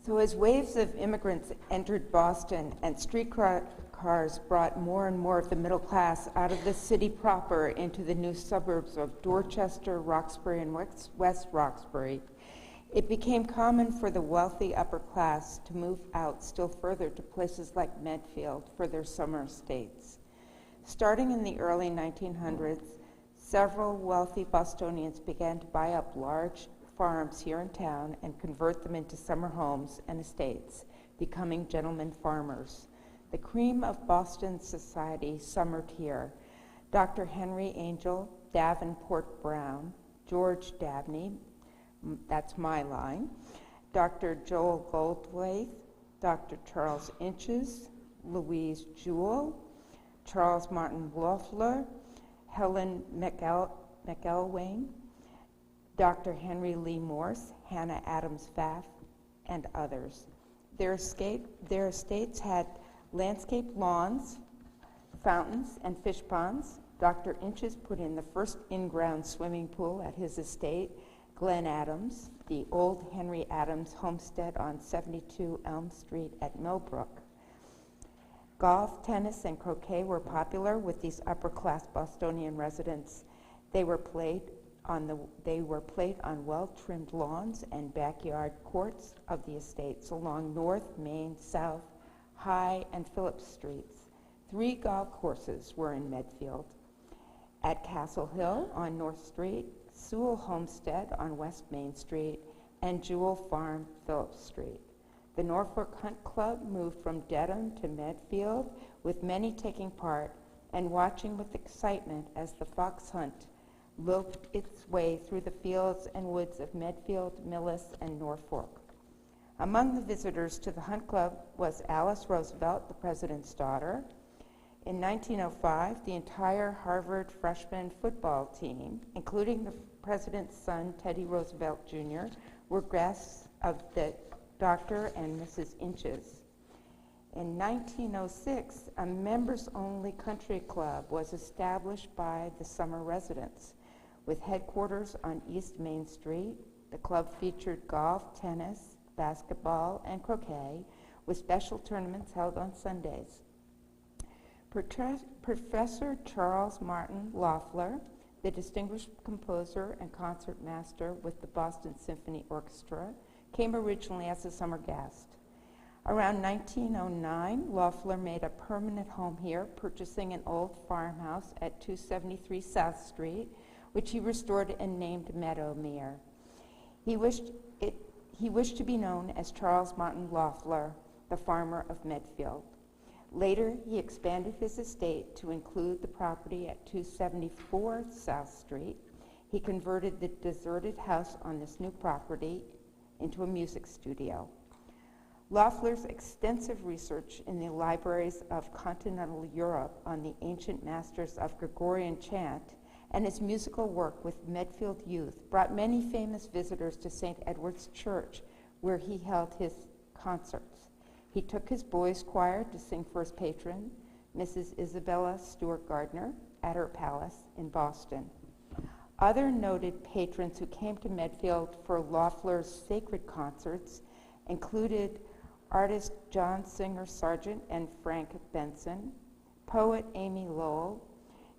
[SPEAKER 8] So as waves of immigrants entered Boston and streetcars brought more and more of the middle class out of the city proper into the new suburbs of Dorchester, Roxbury, and West Roxbury, it became common for the wealthy upper class to move out still further to places like Medfield for their summer estates. Starting in the early 1900s, several wealthy Bostonians began to buy up large farms here in town and convert them into summer homes and estates, becoming gentlemen farmers. The cream of Boston society summered here. Dr. Henry Angel Davenport Brown, George Dabney, that's my line, Dr. Joel Goldthwait, Dr. Charles Inches, Louise Jewell, Charles Martin Loeffler, Helen McElwain, Dr. Henry Lee Morse, Hannah Adams Pfaff, and others. Their estates had landscape lawns, fountains, and fish ponds. Dr. Inches put in the first in-ground swimming pool at his estate, Glen Adams, the old Henry Adams homestead on 72 Elm Street at Millbrook. Golf, tennis, and croquet were popular with these upper-class Bostonian residents. They were played on well-trimmed lawns and backyard courts of the estates along North, Main, South, High, and Phillips Streets. 3 golf courses were in Medfield. At Castle Hill on North Street, Sewell Homestead on West Main Street, and Jewell Farm, Phillips Street. The Norfolk Hunt Club moved from Dedham to Medfield, with many taking part and watching with excitement as the fox hunt loped its way through the fields and woods of Medfield, Millis, and Norfolk. Among the visitors to the Hunt Club was Alice Roosevelt, the president's daughter. In 1905, the entire Harvard freshman football team, including the president's son, Teddy Roosevelt Jr., were guests of the Dr. and Mrs. Inches. In 1906, a members-only country club was established by the summer residents. With headquarters on East Main Street, the club featured golf, tennis, basketball, and croquet, with special tournaments held on Sundays. Professor Charles Martin Loeffler, the distinguished composer and concertmaster with the Boston Symphony Orchestra, came originally as a summer guest. Around 1909, Loeffler made a permanent home here, purchasing an old farmhouse at 273 South Street, which he restored and named Meadowmere. He wished to be known as Charles Martin Loeffler, the farmer of Medfield. Later, he expanded his estate to include the property at 274 South Street. He converted the deserted house on this new property into a music studio. Loeffler's extensive research in the libraries of continental Europe on the ancient masters of Gregorian chant and his musical work with Medfield youth brought many famous visitors to St. Edward's Church, where he held his concerts. He took his boys' choir to sing for his patron, Mrs. Isabella Stewart Gardner, at her palace in Boston. Other noted patrons who came to Medfield for Loeffler's sacred concerts included artist John Singer Sargent and Frank Benson, poet Amy Lowell,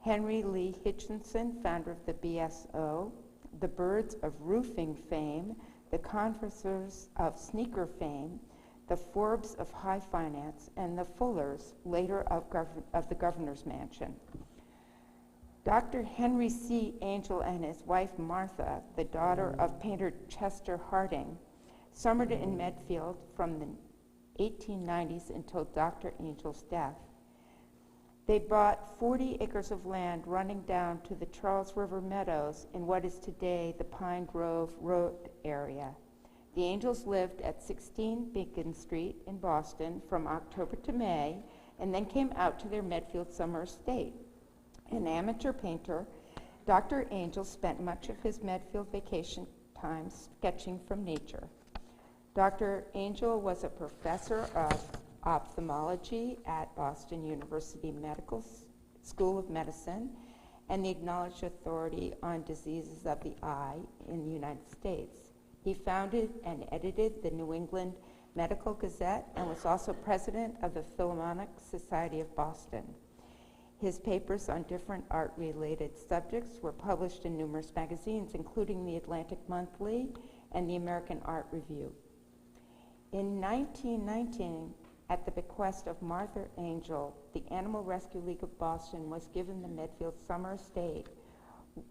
[SPEAKER 8] Henry Lee Hitchinson, founder of the BSO, the Birds of Roofing fame, the Conversers of Sneaker fame, the Forbes of High Finance, and the Fullers, later of the Governor's Mansion. Dr. Henry C. Angel and his wife Martha, the daughter of painter Chester Harding, summered in Medfield from the 1890s until Dr. Angel's death. They bought 40 acres of land running down to the Charles River Meadows in what is today the Pine Grove Road area. The Angels lived at 16 Beacon Street in Boston from October to May, and then came out to their Medfield summer estate. An amateur painter, Dr. Angel spent much of his Medfield vacation time sketching from nature. Dr. Angel was a professor of ophthalmology at Boston University Medical School of Medicine and the acknowledged authority on diseases of the eye in the United States. He founded and edited the New England Medical Gazette and was also president of the Philharmonic Society of Boston. His papers on different art-related subjects were published in numerous magazines, including the Atlantic Monthly and the American Art Review. In 1919, at the bequest of Martha Angel, the Animal Rescue League of Boston was given the Medfield Summer Estate,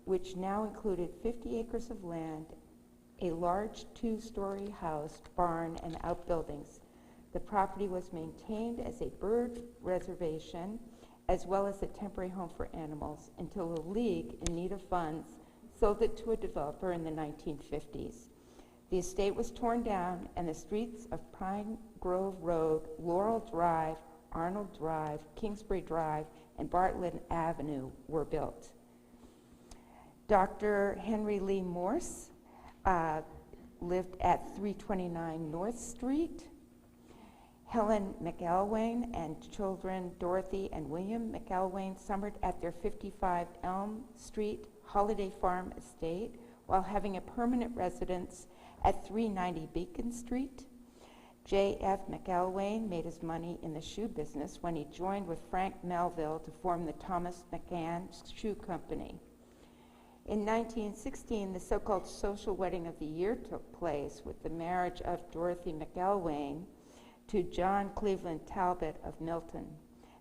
[SPEAKER 8] which now included 50 acres of land, a large 2-story house, barn, and outbuildings. The property was maintained as a bird reservation as well as a temporary home for animals until the League, in need of funds, sold it to a developer in the 1950s. The estate was torn down and the streets of Pine Grove Road, Laurel Drive, Arnold Drive, Kingsbury Drive, and Bartlett Avenue were built. Dr. Henry Lee Morse lived at 329 North Street. Helen McElwain and children Dorothy and William McElwain summered at their 55 Elm Street Holiday Farm estate while having a permanent residence at 390 Beacon Street. J.F. McElwain made his money in the shoe business when he joined with Frank Melville to form the Thomas McGann Shoe Company. In 1916, the so-called social wedding of the year took place with the marriage of Dorothy McElwain to John Cleveland Talbot of Milton.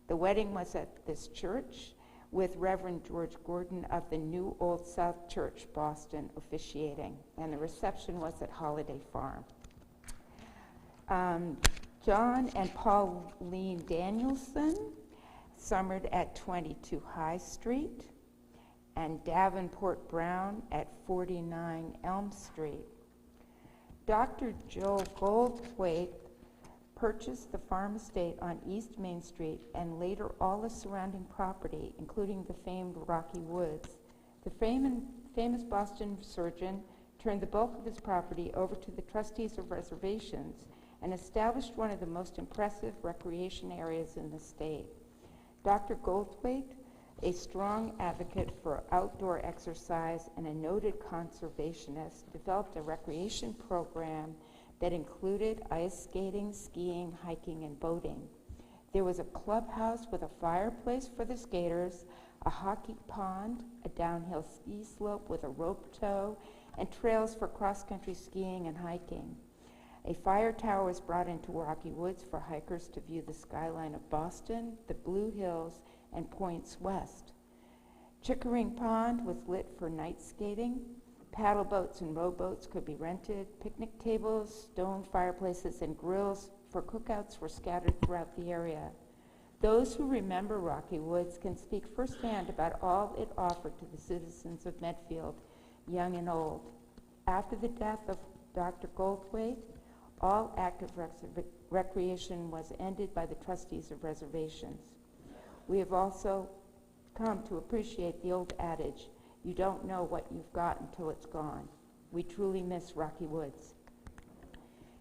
[SPEAKER 8] The wedding was at this church with Reverend George Gordon of the New Old South Church, Boston, officiating, and the reception was at Holiday Farm. John and Pauline Danielson summered at 22 High Street, and Davenport Brown at 49 Elm Street. Dr. Joe Goldthwait purchased the farm estate on East Main Street and later all the surrounding property, including the famed Rocky Woods. The famous Boston surgeon turned the bulk of his property over to the trustees of reservations and established one of the most impressive recreation areas in the state. Dr. Goldthwait, a strong advocate for outdoor exercise and a noted conservationist, developed a recreation program that included ice skating, skiing, hiking, and boating. There was a clubhouse with a fireplace for the skaters, a hockey pond, a downhill ski slope with a rope tow, and trails for cross-country skiing and hiking. A fire tower was brought into Rocky Woods for hikers to view the skyline of Boston, the Blue Hills, and points west. Chickering Pond was lit for night skating. Paddle boats and rowboats could be rented. Picnic tables, stone fireplaces, and grills for cookouts were scattered throughout the area. Those who remember Rocky Woods can speak firsthand about all it offered to the citizens of Medfield, young and old. After the death of Dr. Goldthwait, all active recreation was ended by the trustees of reservations. We have also come to appreciate the old adage, you don't know what you've got until it's gone. We truly miss Rocky Woods.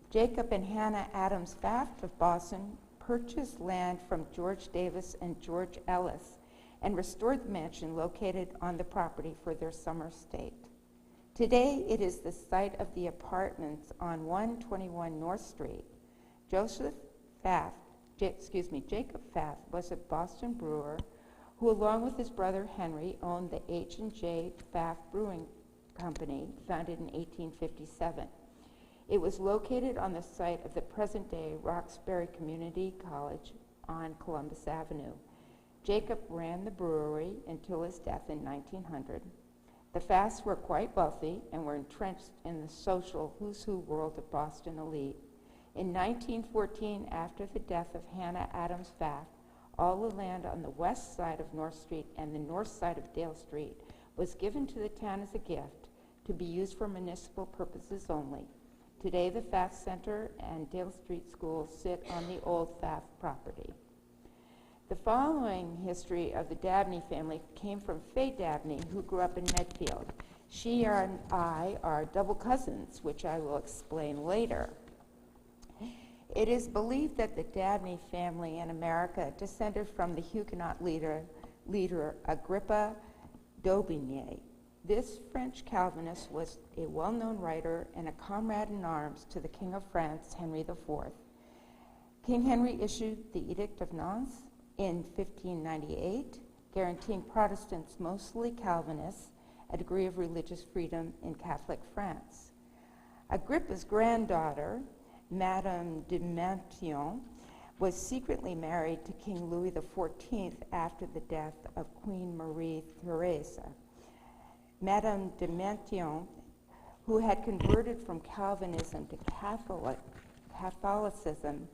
[SPEAKER 8] Jacob and Hannah Adams Pfaff of Boston purchased land from George Davis and George Ellis and restored the mansion located on the property for their summer estate. Today, it is the site of the apartments on 121 North Street. Jacob Pfaff was a Boston brewer who, along with his brother Henry, owned the H&J Pfaff Brewing Company, founded in 1857. It was located on the site of the present-day Roxbury Community College on Columbus Avenue. Jacob ran the brewery until his death in 1900. The Pfaffs were quite wealthy and were entrenched in the social who's who world of Boston elite. In 1914, after the death of Hannah Adams Pfaff, all the land on the west side of North Street and the north side of Dale Street was given to the town as a gift to be used for municipal purposes only. Today, the Pfaff Center and Dale Street School sit on the old Pfaff property. The following history of the Dabney family came from Faye Dabney, who grew up in Medfield. She and I are double cousins, which I will explain later. It is believed that the Dabney family in America descended from the Huguenot leader Agrippa d'Aubigné. This French Calvinist was a well-known writer and a comrade in arms to the King of France, Henry IV. King Henry issued the Edict of Nantes in 1598, guaranteeing Protestants, mostly Calvinists, a degree of religious freedom in Catholic France. Agrippa's granddaughter, Madame de Maintenon, was secretly married to King Louis XIV after the death of Queen Marie Theresa. Madame de Maintenon, who had converted from Calvinism to Catholicism,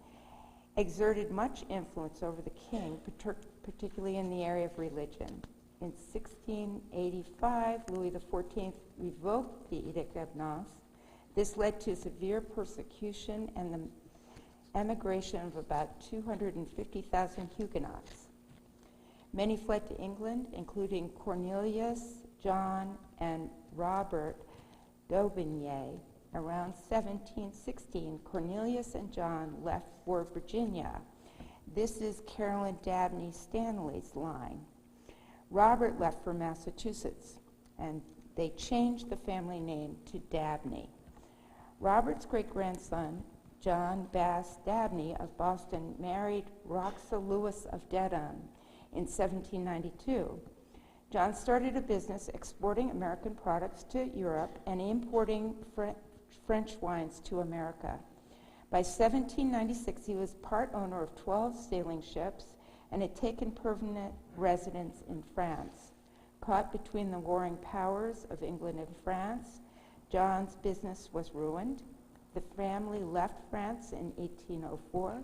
[SPEAKER 8] exerted much influence over the king, particularly in the area of religion. In 1685, Louis XIV revoked the Edict of Nantes. This led to severe persecution and the emigration of about 250,000 Huguenots. Many fled to England, including Cornelius, John, and Robert d'Aubigné. Around 1716, Cornelius and John left for Virginia. This is Carolyn Dabney Stanley's line. Robert left for Massachusetts, and they changed the family name to Dabney. Robert's great-grandson, John Bass Dabney of Boston, married Roxa Lewis of Dedham in 1792. John started a business exporting American products to Europe and importing French wines to America. By 1796, he was part owner of 12 sailing ships and had taken permanent residence in France. Caught between the warring powers of England and France, John's business was ruined. The family left France in 1804.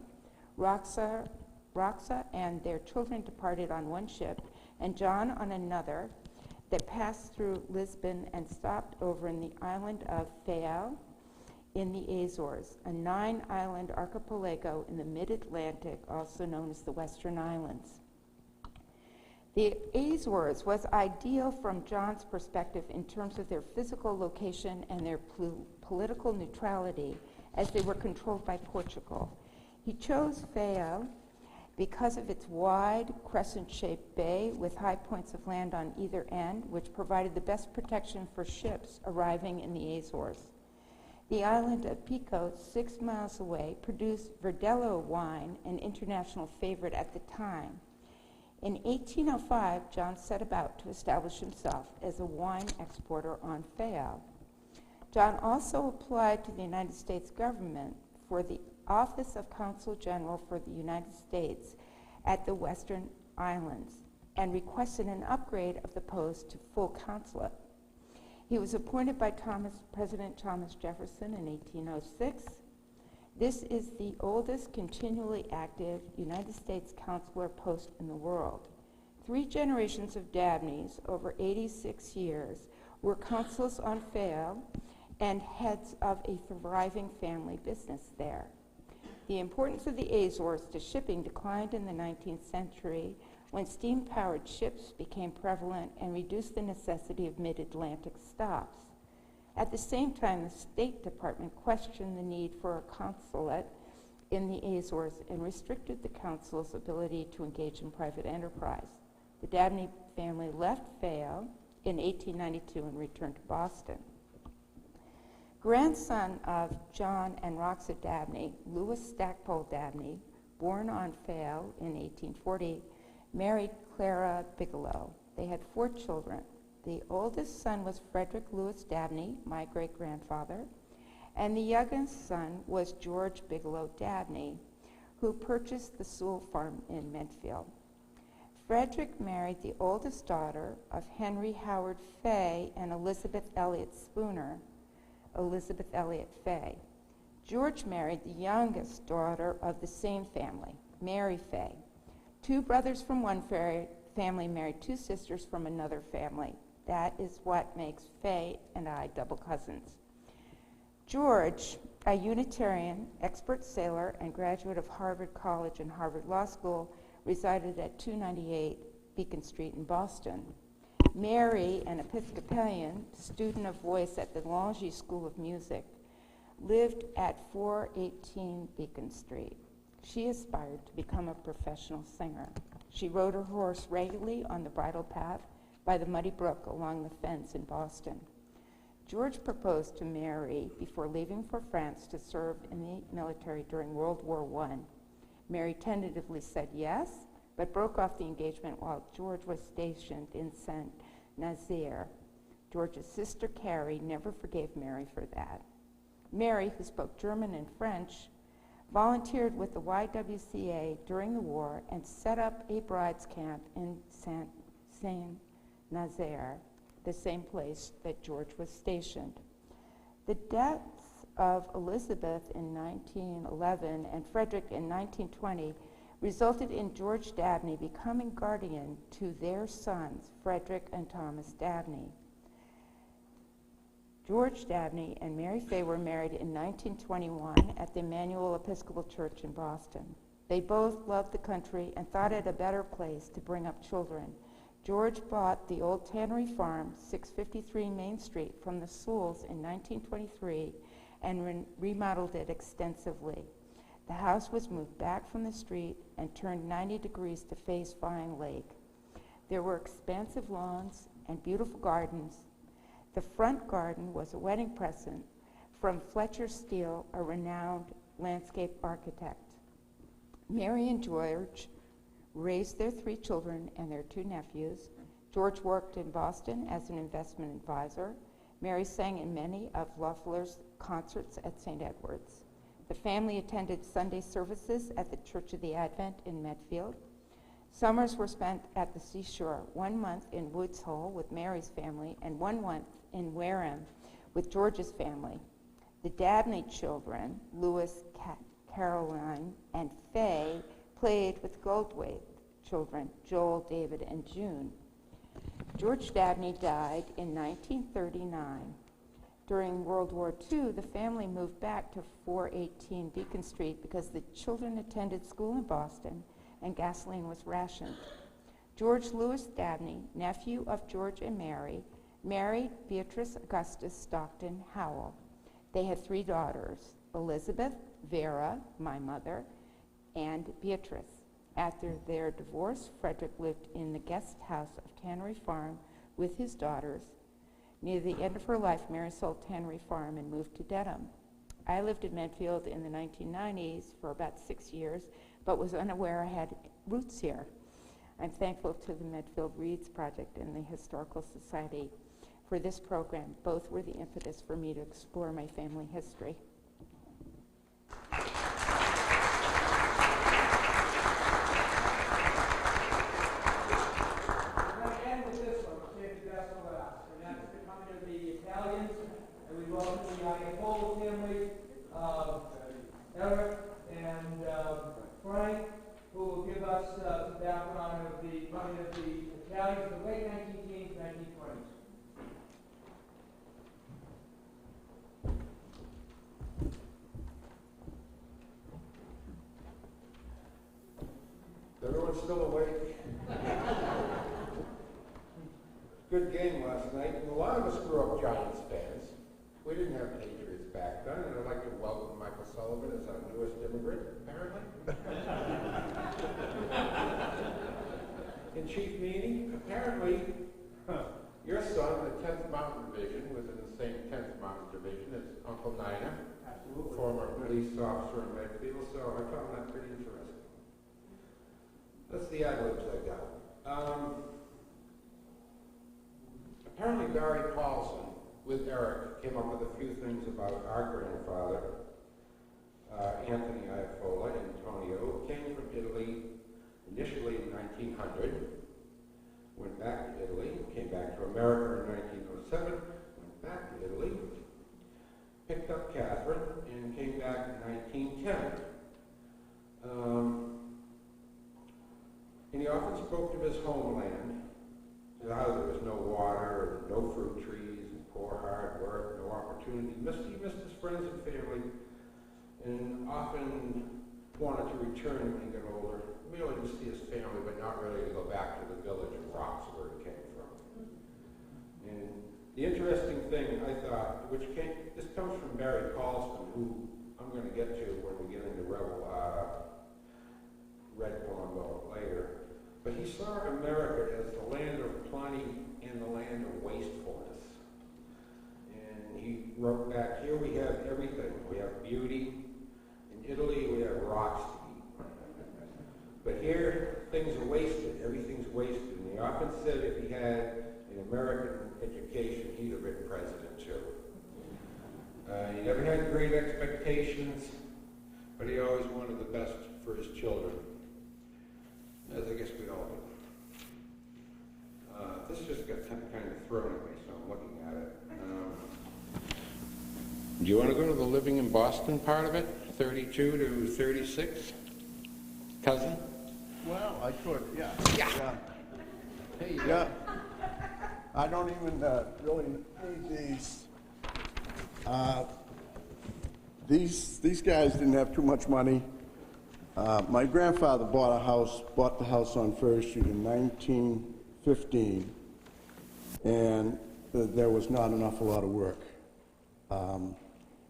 [SPEAKER 8] Roxa and their children departed on one ship, and John on another that passed through Lisbon and stopped over in the island of Fayal in the Azores, a 9-island archipelago in the mid-Atlantic, also known as the Western Islands. The Azores was ideal from John's perspective in terms of their physical location and their political neutrality, as they were controlled by Portugal. He chose Fayal because of its wide, crescent-shaped bay with high points of land on either end, which provided the best protection for ships arriving in the Azores. The island of Pico, 6 miles away, produced Verdelho wine, an international favorite at the time. In 1805, John set about to establish himself as a wine exporter on Fayal. John also applied to the United States government for the Office of Consul General for the United States at the Western Islands and requested an upgrade of the post to full consulate. He was appointed by President Thomas Jefferson in 1806. This is the oldest continually active United States consular post in the world. 3 generations of Dabneys over 86 years were consuls on Fayal and heads of a thriving family business there. The importance of the Azores to shipping declined in the 19th century when steam-powered ships became prevalent and reduced the necessity of mid-Atlantic stops. At the same time, the State Department questioned the need for a consulate in the Azores and restricted the consul's ability to engage in private enterprise. The Dabney family left Fayal in 1892 and returned to Boston. Grandson of John and Roxa Dabney, Louis Stackpole Dabney, born on Fayal in 1840, married Clara Bigelow. They had 4 children. The oldest son was Frederick Lewis Dabney, my great-grandfather, and the youngest son was George Bigelow Dabney, who purchased the Sewell farm in Medfield. Frederick married the oldest daughter of Henry Howard Fay and Elizabeth Elliott Spooner, Elizabeth Elliott Fay. George married the youngest daughter of the same family, Mary Fay. 2 brothers from one family married 2 sisters from another family. That is what makes Faye and I double cousins. George, a Unitarian, expert sailor, and graduate of Harvard College and Harvard Law School, resided at 298 Beacon Street in Boston. Mary, an Episcopalian, student of voice at the Lange School of Music, lived at 418 Beacon Street. She aspired to become a professional singer. She rode her horse regularly on the bridle path by the muddy brook along the fence in Boston. George proposed to Mary before leaving for France to serve in the military during World War I. Mary tentatively said yes, but broke off the engagement while George was stationed in Saint-Nazaire. George's sister Carrie never forgave Mary for that. Mary, who spoke German and French, volunteered with the YWCA during the war and set up a brides camp in Saint-Nazaire, the same place that George was stationed. The deaths of Elizabeth in 1911 and Frederick in 1920 resulted in George Dabney becoming guardian to their sons, Frederick and Thomas Dabney. George Dabney and Mary Fay were married in 1921 at the Emmanuel Episcopal Church in Boston. They both loved the country and thought it a better place to bring up children. George bought the old tannery farm, 653 Main Street, from the Sewells in 1923 and remodeled it extensively. The house was moved back from the street and turned 90 degrees to face Vine Lake. There were expansive lawns and beautiful gardens. The front garden was a wedding present from Fletcher Steele, a renowned landscape architect. Mary and George raised their 3 children and their 2 nephews. George worked in Boston as an investment advisor. Mary sang in many of Loeffler's concerts at St. Edward's. The family attended Sunday services at the Church of the Advent in Medfield. Summers were spent at the seashore, 1 month in Woods Hole with Mary's family and 1 month in Wareham with George's family. The Dabney children, Louis, Caroline, and Faye, played with Goldthwait children, Joel, David, and June. George Dabney died in 1939. During World War II, the family moved back to 418 Beacon Street because the children attended school in Boston and gasoline was rationed. George Louis Dabney, nephew of George and Mary, married Beatrice Augustus Stockton Howell. They had 3 daughters, Elizabeth, Vera, my mother, and Beatrice. After their divorce, Frederick lived in the guest house of Tannery Farm with his daughters. Near the end of her life, Mary sold Tannery Farm and moved to Dedham. I lived in Medfield in the 1990s for about 6 years, but was unaware I had roots here. I'm thankful to the Medfield Reads Project and the Historical Society for this program. Both were the impetus for me to explore my family history.
[SPEAKER 2] Eric and Frank, who will give us the background of the coming of the Italians in the late 19 teens, 1920s.
[SPEAKER 9] Everyone's still awake? Good game last night, and a lot of us grew up Giants fans. We didn't have Patriots back then, and I'd like to welcome Michael Sullivan as our newest immigrant, apparently. And Chief Meany, apparently, your son, the 10th Mountain Division, was in the same 10th Mountain Division as Uncle Nina, former police officer in Medfield, so I found that pretty interesting. That's the ad-libs I got. Apparently Barry Paulson, with Eric, came up with a few things about our grandfather, Anthony Iafola, Antonio, came from Italy initially in 1900, went back to Italy, came back to America in 1907, went back to Italy, picked up Catherine, and came back in 1910. friends and family, and often wanted to return when he got older, merely to see his family, but not really to go back to the village of Rocks where he came from. And the interesting thing, I thought, this comes from Barry Colston, who I'm going to get to when we get into Red Palumbo later. But he saw America as the land of plenty and the land of wastefulness. And he wrote back, here we have everything. We have beauty. In Italy, we have rocks to eat. But here, things are wasted. Everything's wasted. And he often said if he had an American education, he'd have been president too. He never had great expectations, but he always wanted the best for his children, as I guess we all do. This just got kind of thrown at me, so I'm looking at it. Do you want to go to the living in Boston part of it, 32 to 36? Cousin?
[SPEAKER 10] Well, I could, yeah.
[SPEAKER 9] Yeah.
[SPEAKER 10] Hey, yeah. I don't even really need these. These guys didn't have too much money. My grandfather bought the house on Ferry Street in 1915, and there was not an awful lot of work.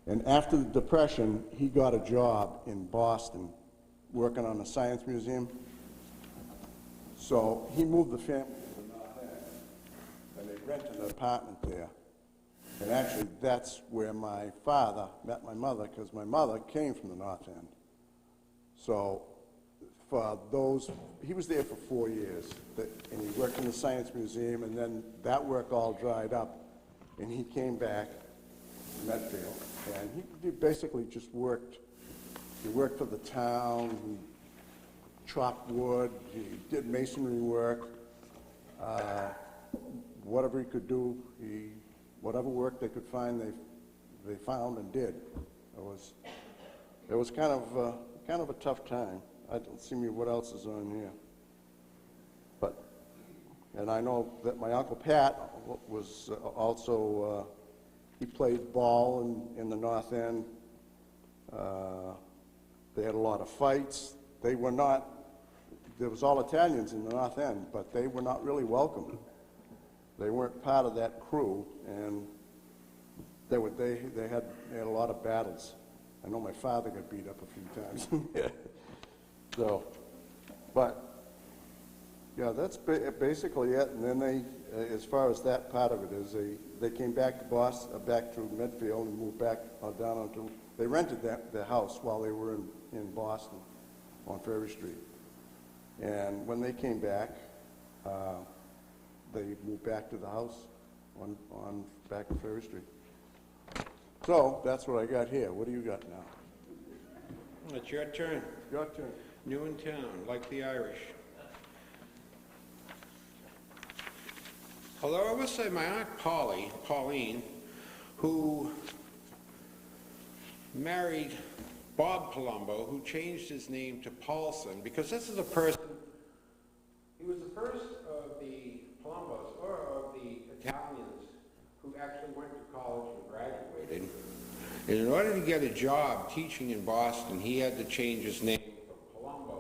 [SPEAKER 10] And after the Depression, he got a job in Boston working on the Science Museum. So he moved the family to the North End, and they rented an apartment there. And actually, that's where my father met my mother, because my mother came from the North End. So he was there for 4 years, and he worked in the Science Museum, and then that work all dried up, and he came back to Medfield, and he basically just worked. He worked for the town, he chopped wood, he did masonry work, whatever he could do, whatever work they could find, they found and did. It was kind of a tough time. I don't see what else is on here. And I know that my Uncle Pat was also, he played ball in the North End. They had a lot of fights. There was all Italians in the North End, but they were not really welcome. They weren't part of that crew, and they had a lot of battles. I know my father got beat up a few times. So, but yeah, that's basically it. And then as far as that part of it is, they came back to Boston, back to Medfield, and moved back down onto. They rented their house while they were in Boston, on Ferry Street. And when they came back, they moved back to the house on back to Ferry Street. So that's what I got here. What do you got now?
[SPEAKER 9] It's your turn.
[SPEAKER 10] Your turn.
[SPEAKER 9] New in town, like the Irish. Although I will say my Aunt Pauline, who married Bob Palumbo, who changed his name to Paulson, because this is a person, he was the first of the Palumbos, or of the Italians, who actually went to college and graduated. And in order to get a job teaching in Boston, he had to change his name from Palumbo to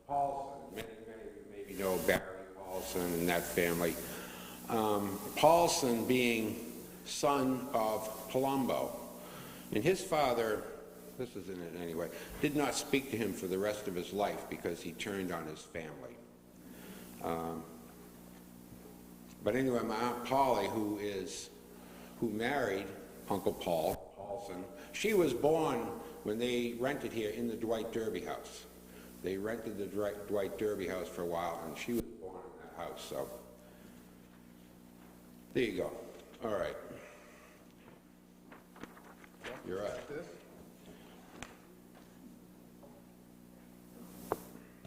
[SPEAKER 9] Paulson. Many of you maybe know Barry Paulson and that family. Paulson being son of Palumbo. And his father, this is in it anyway, did not speak to him for the rest of his life because he turned on his family. But anyway, my Aunt Polly, who married Uncle Paulson, she was born when they rented here in the Dwight Derby house. They rented the Dwight Derby house for a while, and she was born in that house, so there you go. All right. You're right.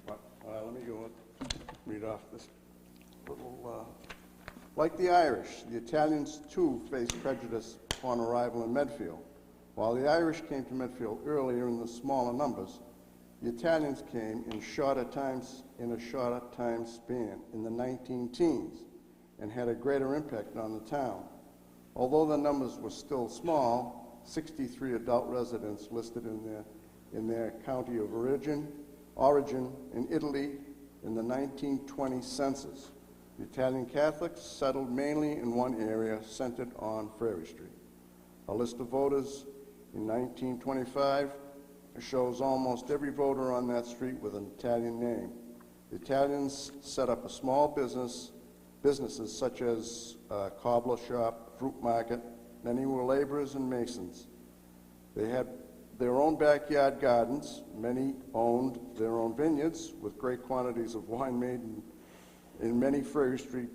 [SPEAKER 10] Let me go read off this little. Like the Irish, the Italians too faced prejudice upon arrival in Medfield. While the Irish came to Medfield earlier in the smaller numbers, the Italians came in a shorter time span in the 19-teens and had a greater impact on the town. Although the numbers were still small, 63 adult residents listed in their county of origin in Italy in the 1920 census. The Italian Catholics settled mainly in one area centered on Ferry Street. A list of voters in 1925 shows almost every voter on that street with an Italian name. The Italians set up a small businesses such as a cobbler shop, fruit market. Many were laborers and masons. They had their own backyard gardens. Many owned their own vineyards with great quantities of wine made in many Ferry Street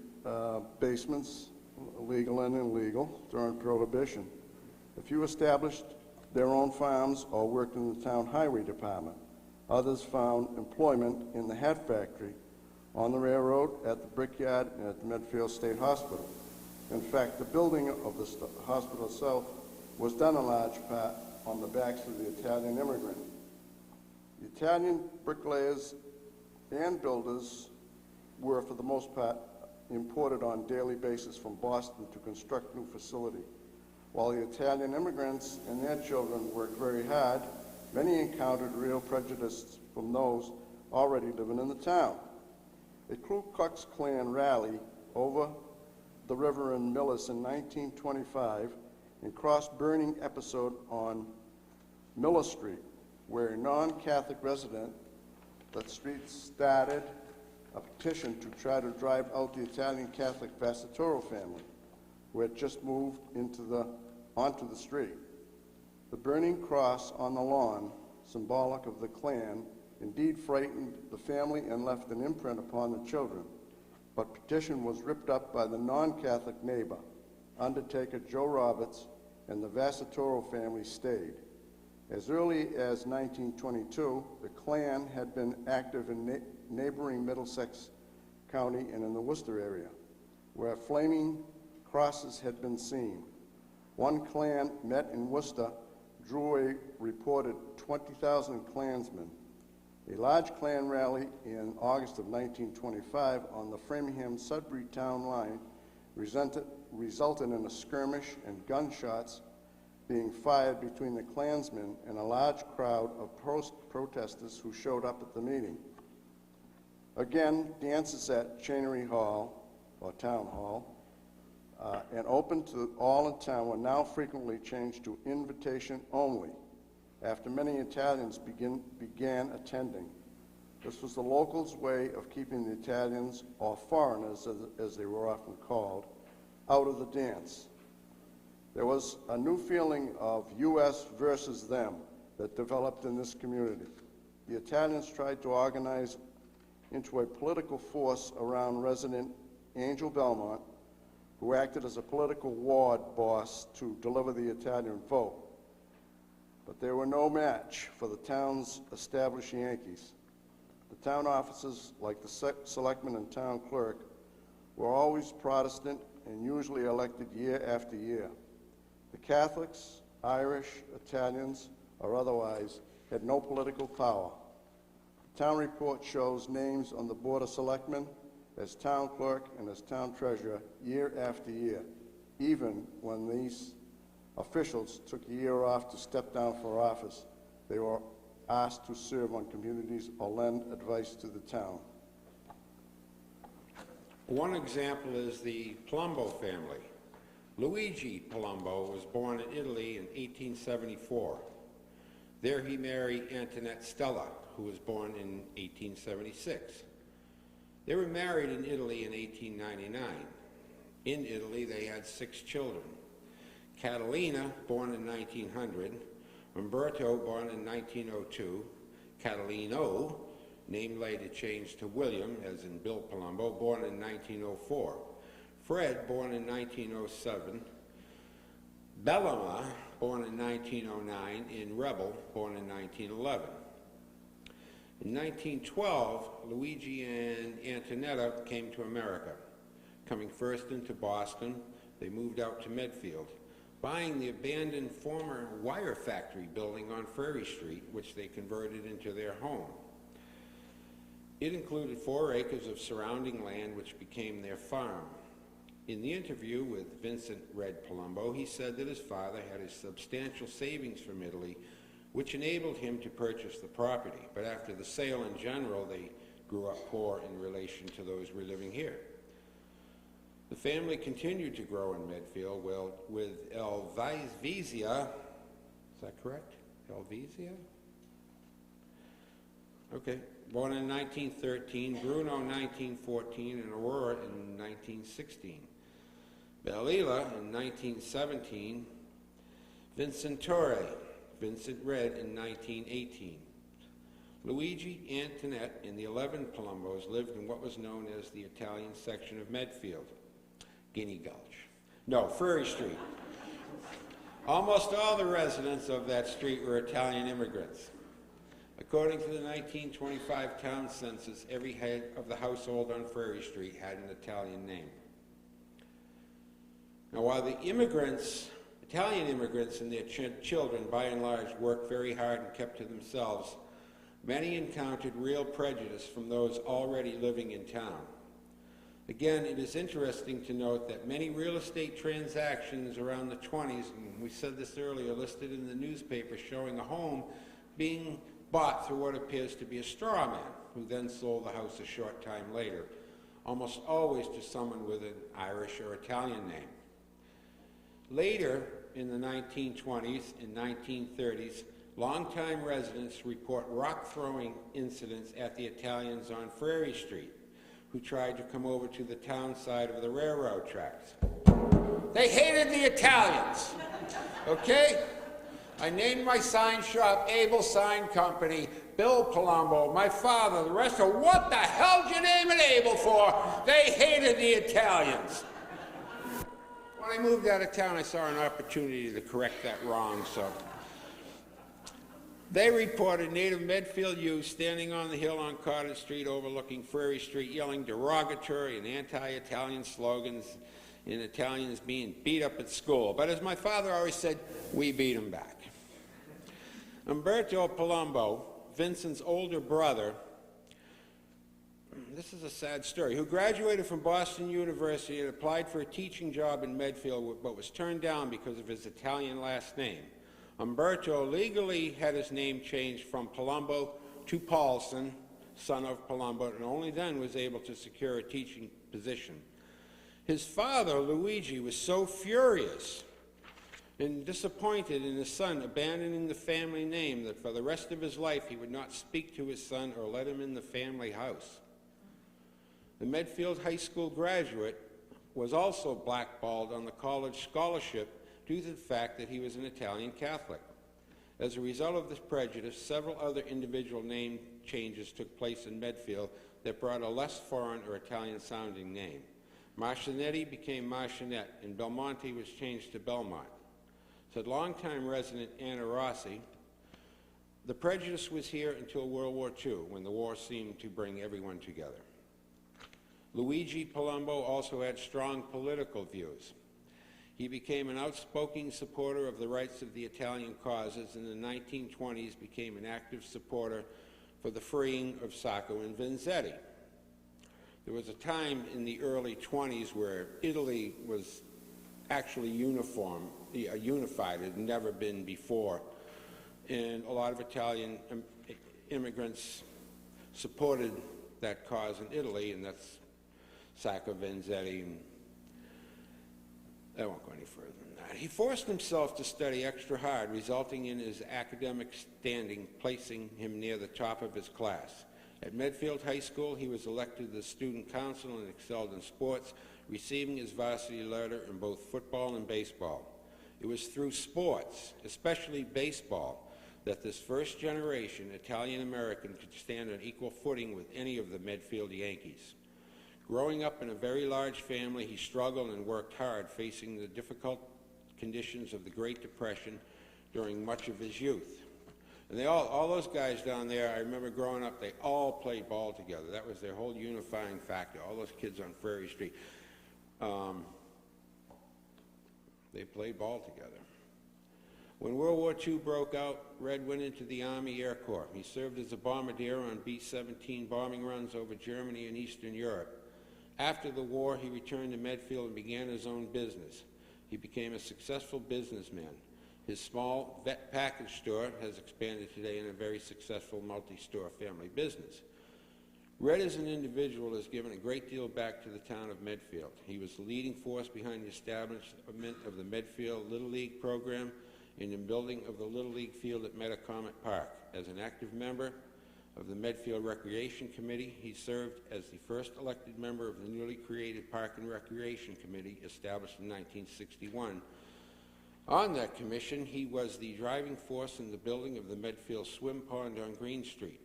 [SPEAKER 10] basements, legal and illegal, during Prohibition. A few established their own farms or worked in the town highway department. Others found employment in the hat factory, on the railroad, at the brickyard, and at the Medfield State Hospital. In fact, the building of the hospital itself was done in large part on the backs of the Italian immigrant. The Italian bricklayers and builders were, for the most part, imported on a daily basis from Boston to construct new facility. While the Italian immigrants and their children worked very hard, many encountered real prejudice from those already living in the town. A Ku Klux Klan rally over the river in Millis in 1925 and cross-burning episode on Miller Street, where a non-Catholic resident that street started a petition to try to drive out the Italian Catholic Vassatoro family, who had just moved onto the street. The burning cross on the lawn, symbolic of the Klan, indeed frightened the family and left an imprint upon the children, but petition was ripped up by the non-Catholic neighbor, Undertaker Joe Roberts, and the Vassatoro family stayed. As early as 1922, the Klan had been active in neighboring Middlesex County and in the Worcester area, where flaming crosses had been seen. One Klan met in Worcester drew a reported 20,000 Klansmen. A large Klan rally in August of 1925 on the Framingham-Sudbury town line resulted in a skirmish and gunshots being fired between the Klansmen and a large crowd of protesters who showed up at the meeting. Again, dances at Chancery Hall, or Town Hall, and open to all in town were now frequently changed to invitation only, after many Italians began attending. This was the locals' way of keeping the Italians, or foreigners as they were often called, out of the dance. There was a new feeling of U.S. versus them that developed in this community. The Italians tried to organize into a political force around resident Angel Belmont, who acted as a political ward boss to deliver the Italian vote. But they were no match for the town's established Yankees. The town officers, like the selectman and town clerk, were always Protestant and usually elected year after year. The Catholics, Irish, Italians, or otherwise, had no political power. The town report shows names on the Board of Selectmen, as town clerk, and as town treasurer year after year, even when these officials took a year off to step down for office. They were asked to serve on communities or lend advice to the town.
[SPEAKER 9] One example is the Palumbo family. Luigi Palumbo was born in Italy in 1874. There he married Antoinette Stella, who was born in 1876. They were married in Italy in 1899. In Italy, they had 6 children. Catalina, born in 1900, Umberto, born in 1902, Catalino, name later changed to William, as in Bill Palumbo, born in 1904, Fred, born in 1907, Bellama, born in 1909, and Rebel, born in 1911. In 1912, Luigi and Antonetta came to America. Coming first into Boston, they moved out to Medfield, buying the abandoned former wire factory building on Ferry Street, which they converted into their home. It included 4 acres of surrounding land, which became their farm. In the interview with Vincent Red Palumbo, he said that his father had his substantial savings from Italy, which enabled him to purchase the property. But after the sale in general, they grew up poor in relation to those reliving here. The family continued to grow in Medfield with Elvisia, is that correct? Elvisia? Okay. Born in 1913, Bruno 1914, and Aurora in 1916. Belila in 1917, Vincentore, Vincent Red in 1918. Luigi Antoinette and the 11 Palumbos lived in what was known as the Italian section of Medfield, Guinea Gulch. No, Furry Street. Almost all the residents of that street were Italian immigrants. According to the 1925 town census, every head of the household on Furry Street had an Italian name. Now, while the Italian immigrants and their children, by and large, worked very hard and kept to themselves, many encountered real prejudice from those already living in town. Again, it is interesting to note that many real estate transactions around the 20s, and we said this earlier, listed in the newspaper showing a home being bought through what appears to be a straw man, who then sold the house a short time later, almost always to someone with an Irish or Italian name. Later, in the 1920s and 1930s, longtime residents report rock-throwing incidents at the Italians on Furry Street, who tried to come over to the town side of the railroad tracks. They hated the Italians, okay? I named my sign shop Able Sign Company, Bill Palumbo, my father, the rest of what the hell did you name it Able for? They hated the Italians. When I moved out of town, I saw an opportunity to correct that wrong, so. They reported native Medfield youth standing on the hill on Cottage Street overlooking Furry Street yelling derogatory and anti-Italian slogans and Italians being beat up at school. But as my father always said, we beat them back. Umberto Palumbo, Vincent's older brother, this is a sad story, who graduated from Boston University and applied for a teaching job in Medfield but was turned down because of his Italian last name. Umberto legally had his name changed from Palumbo to Paulson, son of Palumbo, and only then was able to secure a teaching position. His father, Luigi, was so furious and disappointed in his son abandoning the family name that for the rest of his life he would not speak to his son or let him in the family house. The Medfield High School graduate was also blackballed on the college scholarship due to the fact that he was an Italian Catholic. As a result of this prejudice, several other individual name changes took place in Medfield that brought a less foreign or Italian-sounding name. Marcinetti became Marcinette, and Belmonte was changed to Belmont. Said longtime resident Anna Rossi, the prejudice was here until World War II, when the war seemed to bring everyone together. Luigi Palumbo also had strong political views. He became an outspoken supporter of the rights of the Italian causes, and in the 1920s became an active supporter for the freeing of Sacco and Vanzetti. There was a time in the early 20s where Italy was actually unified. It had never been before. And a lot of Italian immigrants supported that cause in Italy, and that's Sacco, Vanzetti, and I won't go any further than that. He forced himself to study extra hard, resulting in his academic standing placing him near the top of his class. At Medfield High School, he was elected to the student council and excelled in sports, receiving his varsity letter in both football and baseball. It was through sports, especially baseball, that this first generation Italian-American could stand on equal footing with any of the Medfield Yankees. Growing up in a very large family, he struggled and worked hard, facing the difficult conditions of the Great Depression during much of his youth. And they all those guys down there, I remember growing up, they all played ball together. That was their whole unifying factor, all those kids on Furry Street. They played ball together. When World War II broke out, Red went into the Army Air Corps. He served as a bombardier on B-17 bombing runs over Germany and Eastern Europe. After the war, he returned to Medfield and began his own business. He became a successful businessman. His small vet package store has expanded today in a very successful multi-store family business. Red as an individual has given a great deal back to the town of Medfield. He was the leading force behind the establishment of the Medfield Little League program and the building of the Little League field at Metacomet Park. As an active member of the Medfield Recreation Committee, he served as the first elected member of the newly created Park and Recreation Committee, established in 1961. On that commission, he was the driving force in the building of the Medfield Swim Pond on Green Street.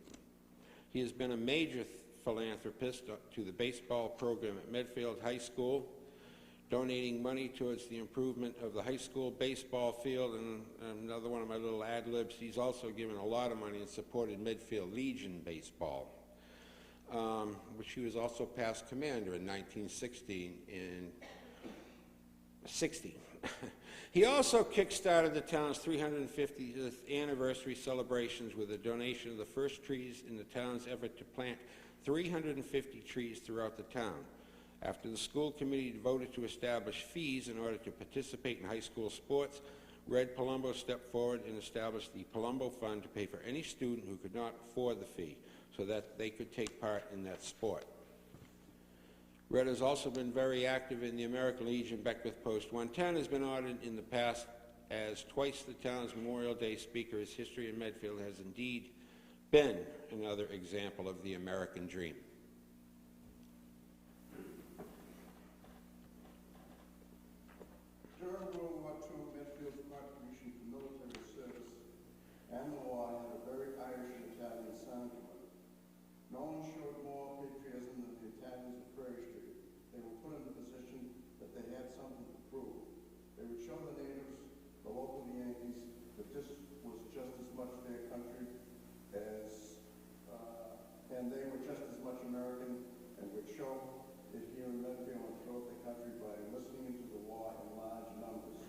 [SPEAKER 9] He has been a major philanthropist to the baseball program at Medfield High School, donating money towards the improvement of the high school baseball field, and another one of my little ad-libs, he's also given a lot of money and supported Medfield Legion baseball, which he was also past commander in 1960. He also kick-started the town's 350th anniversary celebrations with a donation of the first trees in the town's effort to plant 350 trees throughout the town. After the school committee voted to establish fees in order to participate in high school sports, Red Palumbo stepped forward and established the Palumbo Fund to pay for any student who could not afford the fee so that they could take part in that sport. Red has also been very active in the American Legion Beckwith Post 110, has been honored in the past as twice the town's Memorial Day speaker. His history in Medfield has indeed been another example of the American dream.
[SPEAKER 10] During World War II, Medfield's contribution to military service and the war had a very Irish and Italian sound to it. No one showed more patriotism than the Italians of Prairie Street. They were put in the position that they had something to prove. They would show the natives, the local Yankees, that this was just as much their country as, and they were just as much American, and would show it here in Medfield and throughout the country by listening into the war in large numbers.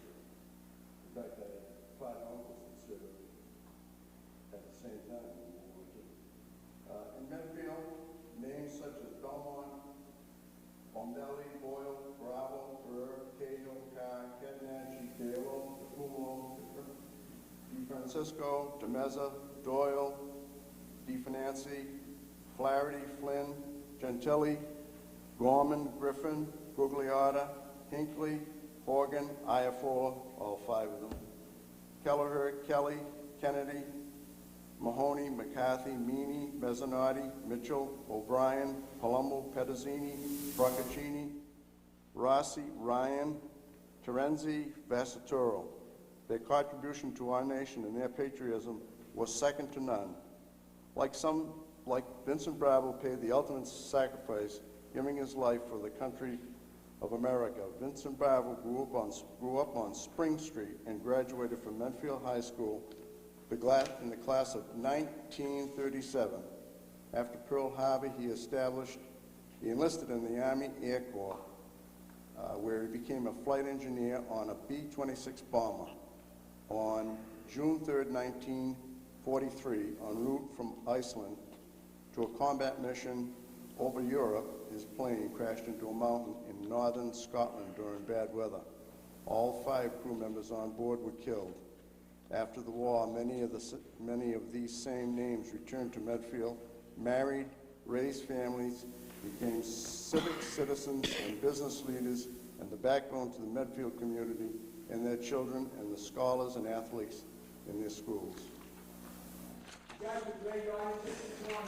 [SPEAKER 10] In fact, I had 5 uncles that served at the same time in World War II. In Medfield, names such as Belmont, Bombelli, Boyle, Bravo, Burr, Cahill, Carr, Catenacci, Galo, DeFumo, DeFrancisco, DeMeza, Doyle, DeFinancy, Flaherty, Flynn, Gentili, Gorman, Griffin, Gugliotta, Hinckley, Horgan, Iafora, all 5 of them, Kelleher, Kelly, Kennedy, Mahoney, McCarthy, Meany, Mezzanotte, Mitchell, O'Brien, Palumbo, Pettazzini, Procaccini, Rossi, Ryan, Terenzi, Vassaturo. Their contribution to our nation and their patriotism was second to none. Like Vincent Bravo paid the ultimate sacrifice, giving his life for the country of America. Vincent Bravo grew up on Spring Street and graduated from Medfield High School in the class of 1937. After Pearl Harbor, he enlisted in the Army Air Corps, where he became a flight engineer on a B-26 bomber. On June 3rd, 1943, en route from Iceland to a combat mission over Europe, his plane crashed into a mountain in northern Scotland during bad weather. All 5 crew members on board were killed. After the war, many of these same names returned to Medfield, married, raised families, became civic citizens and business leaders, and the backbone to the Medfield community and their children and the scholars and athletes in their schools.
[SPEAKER 2] You guys are great audience. This is one.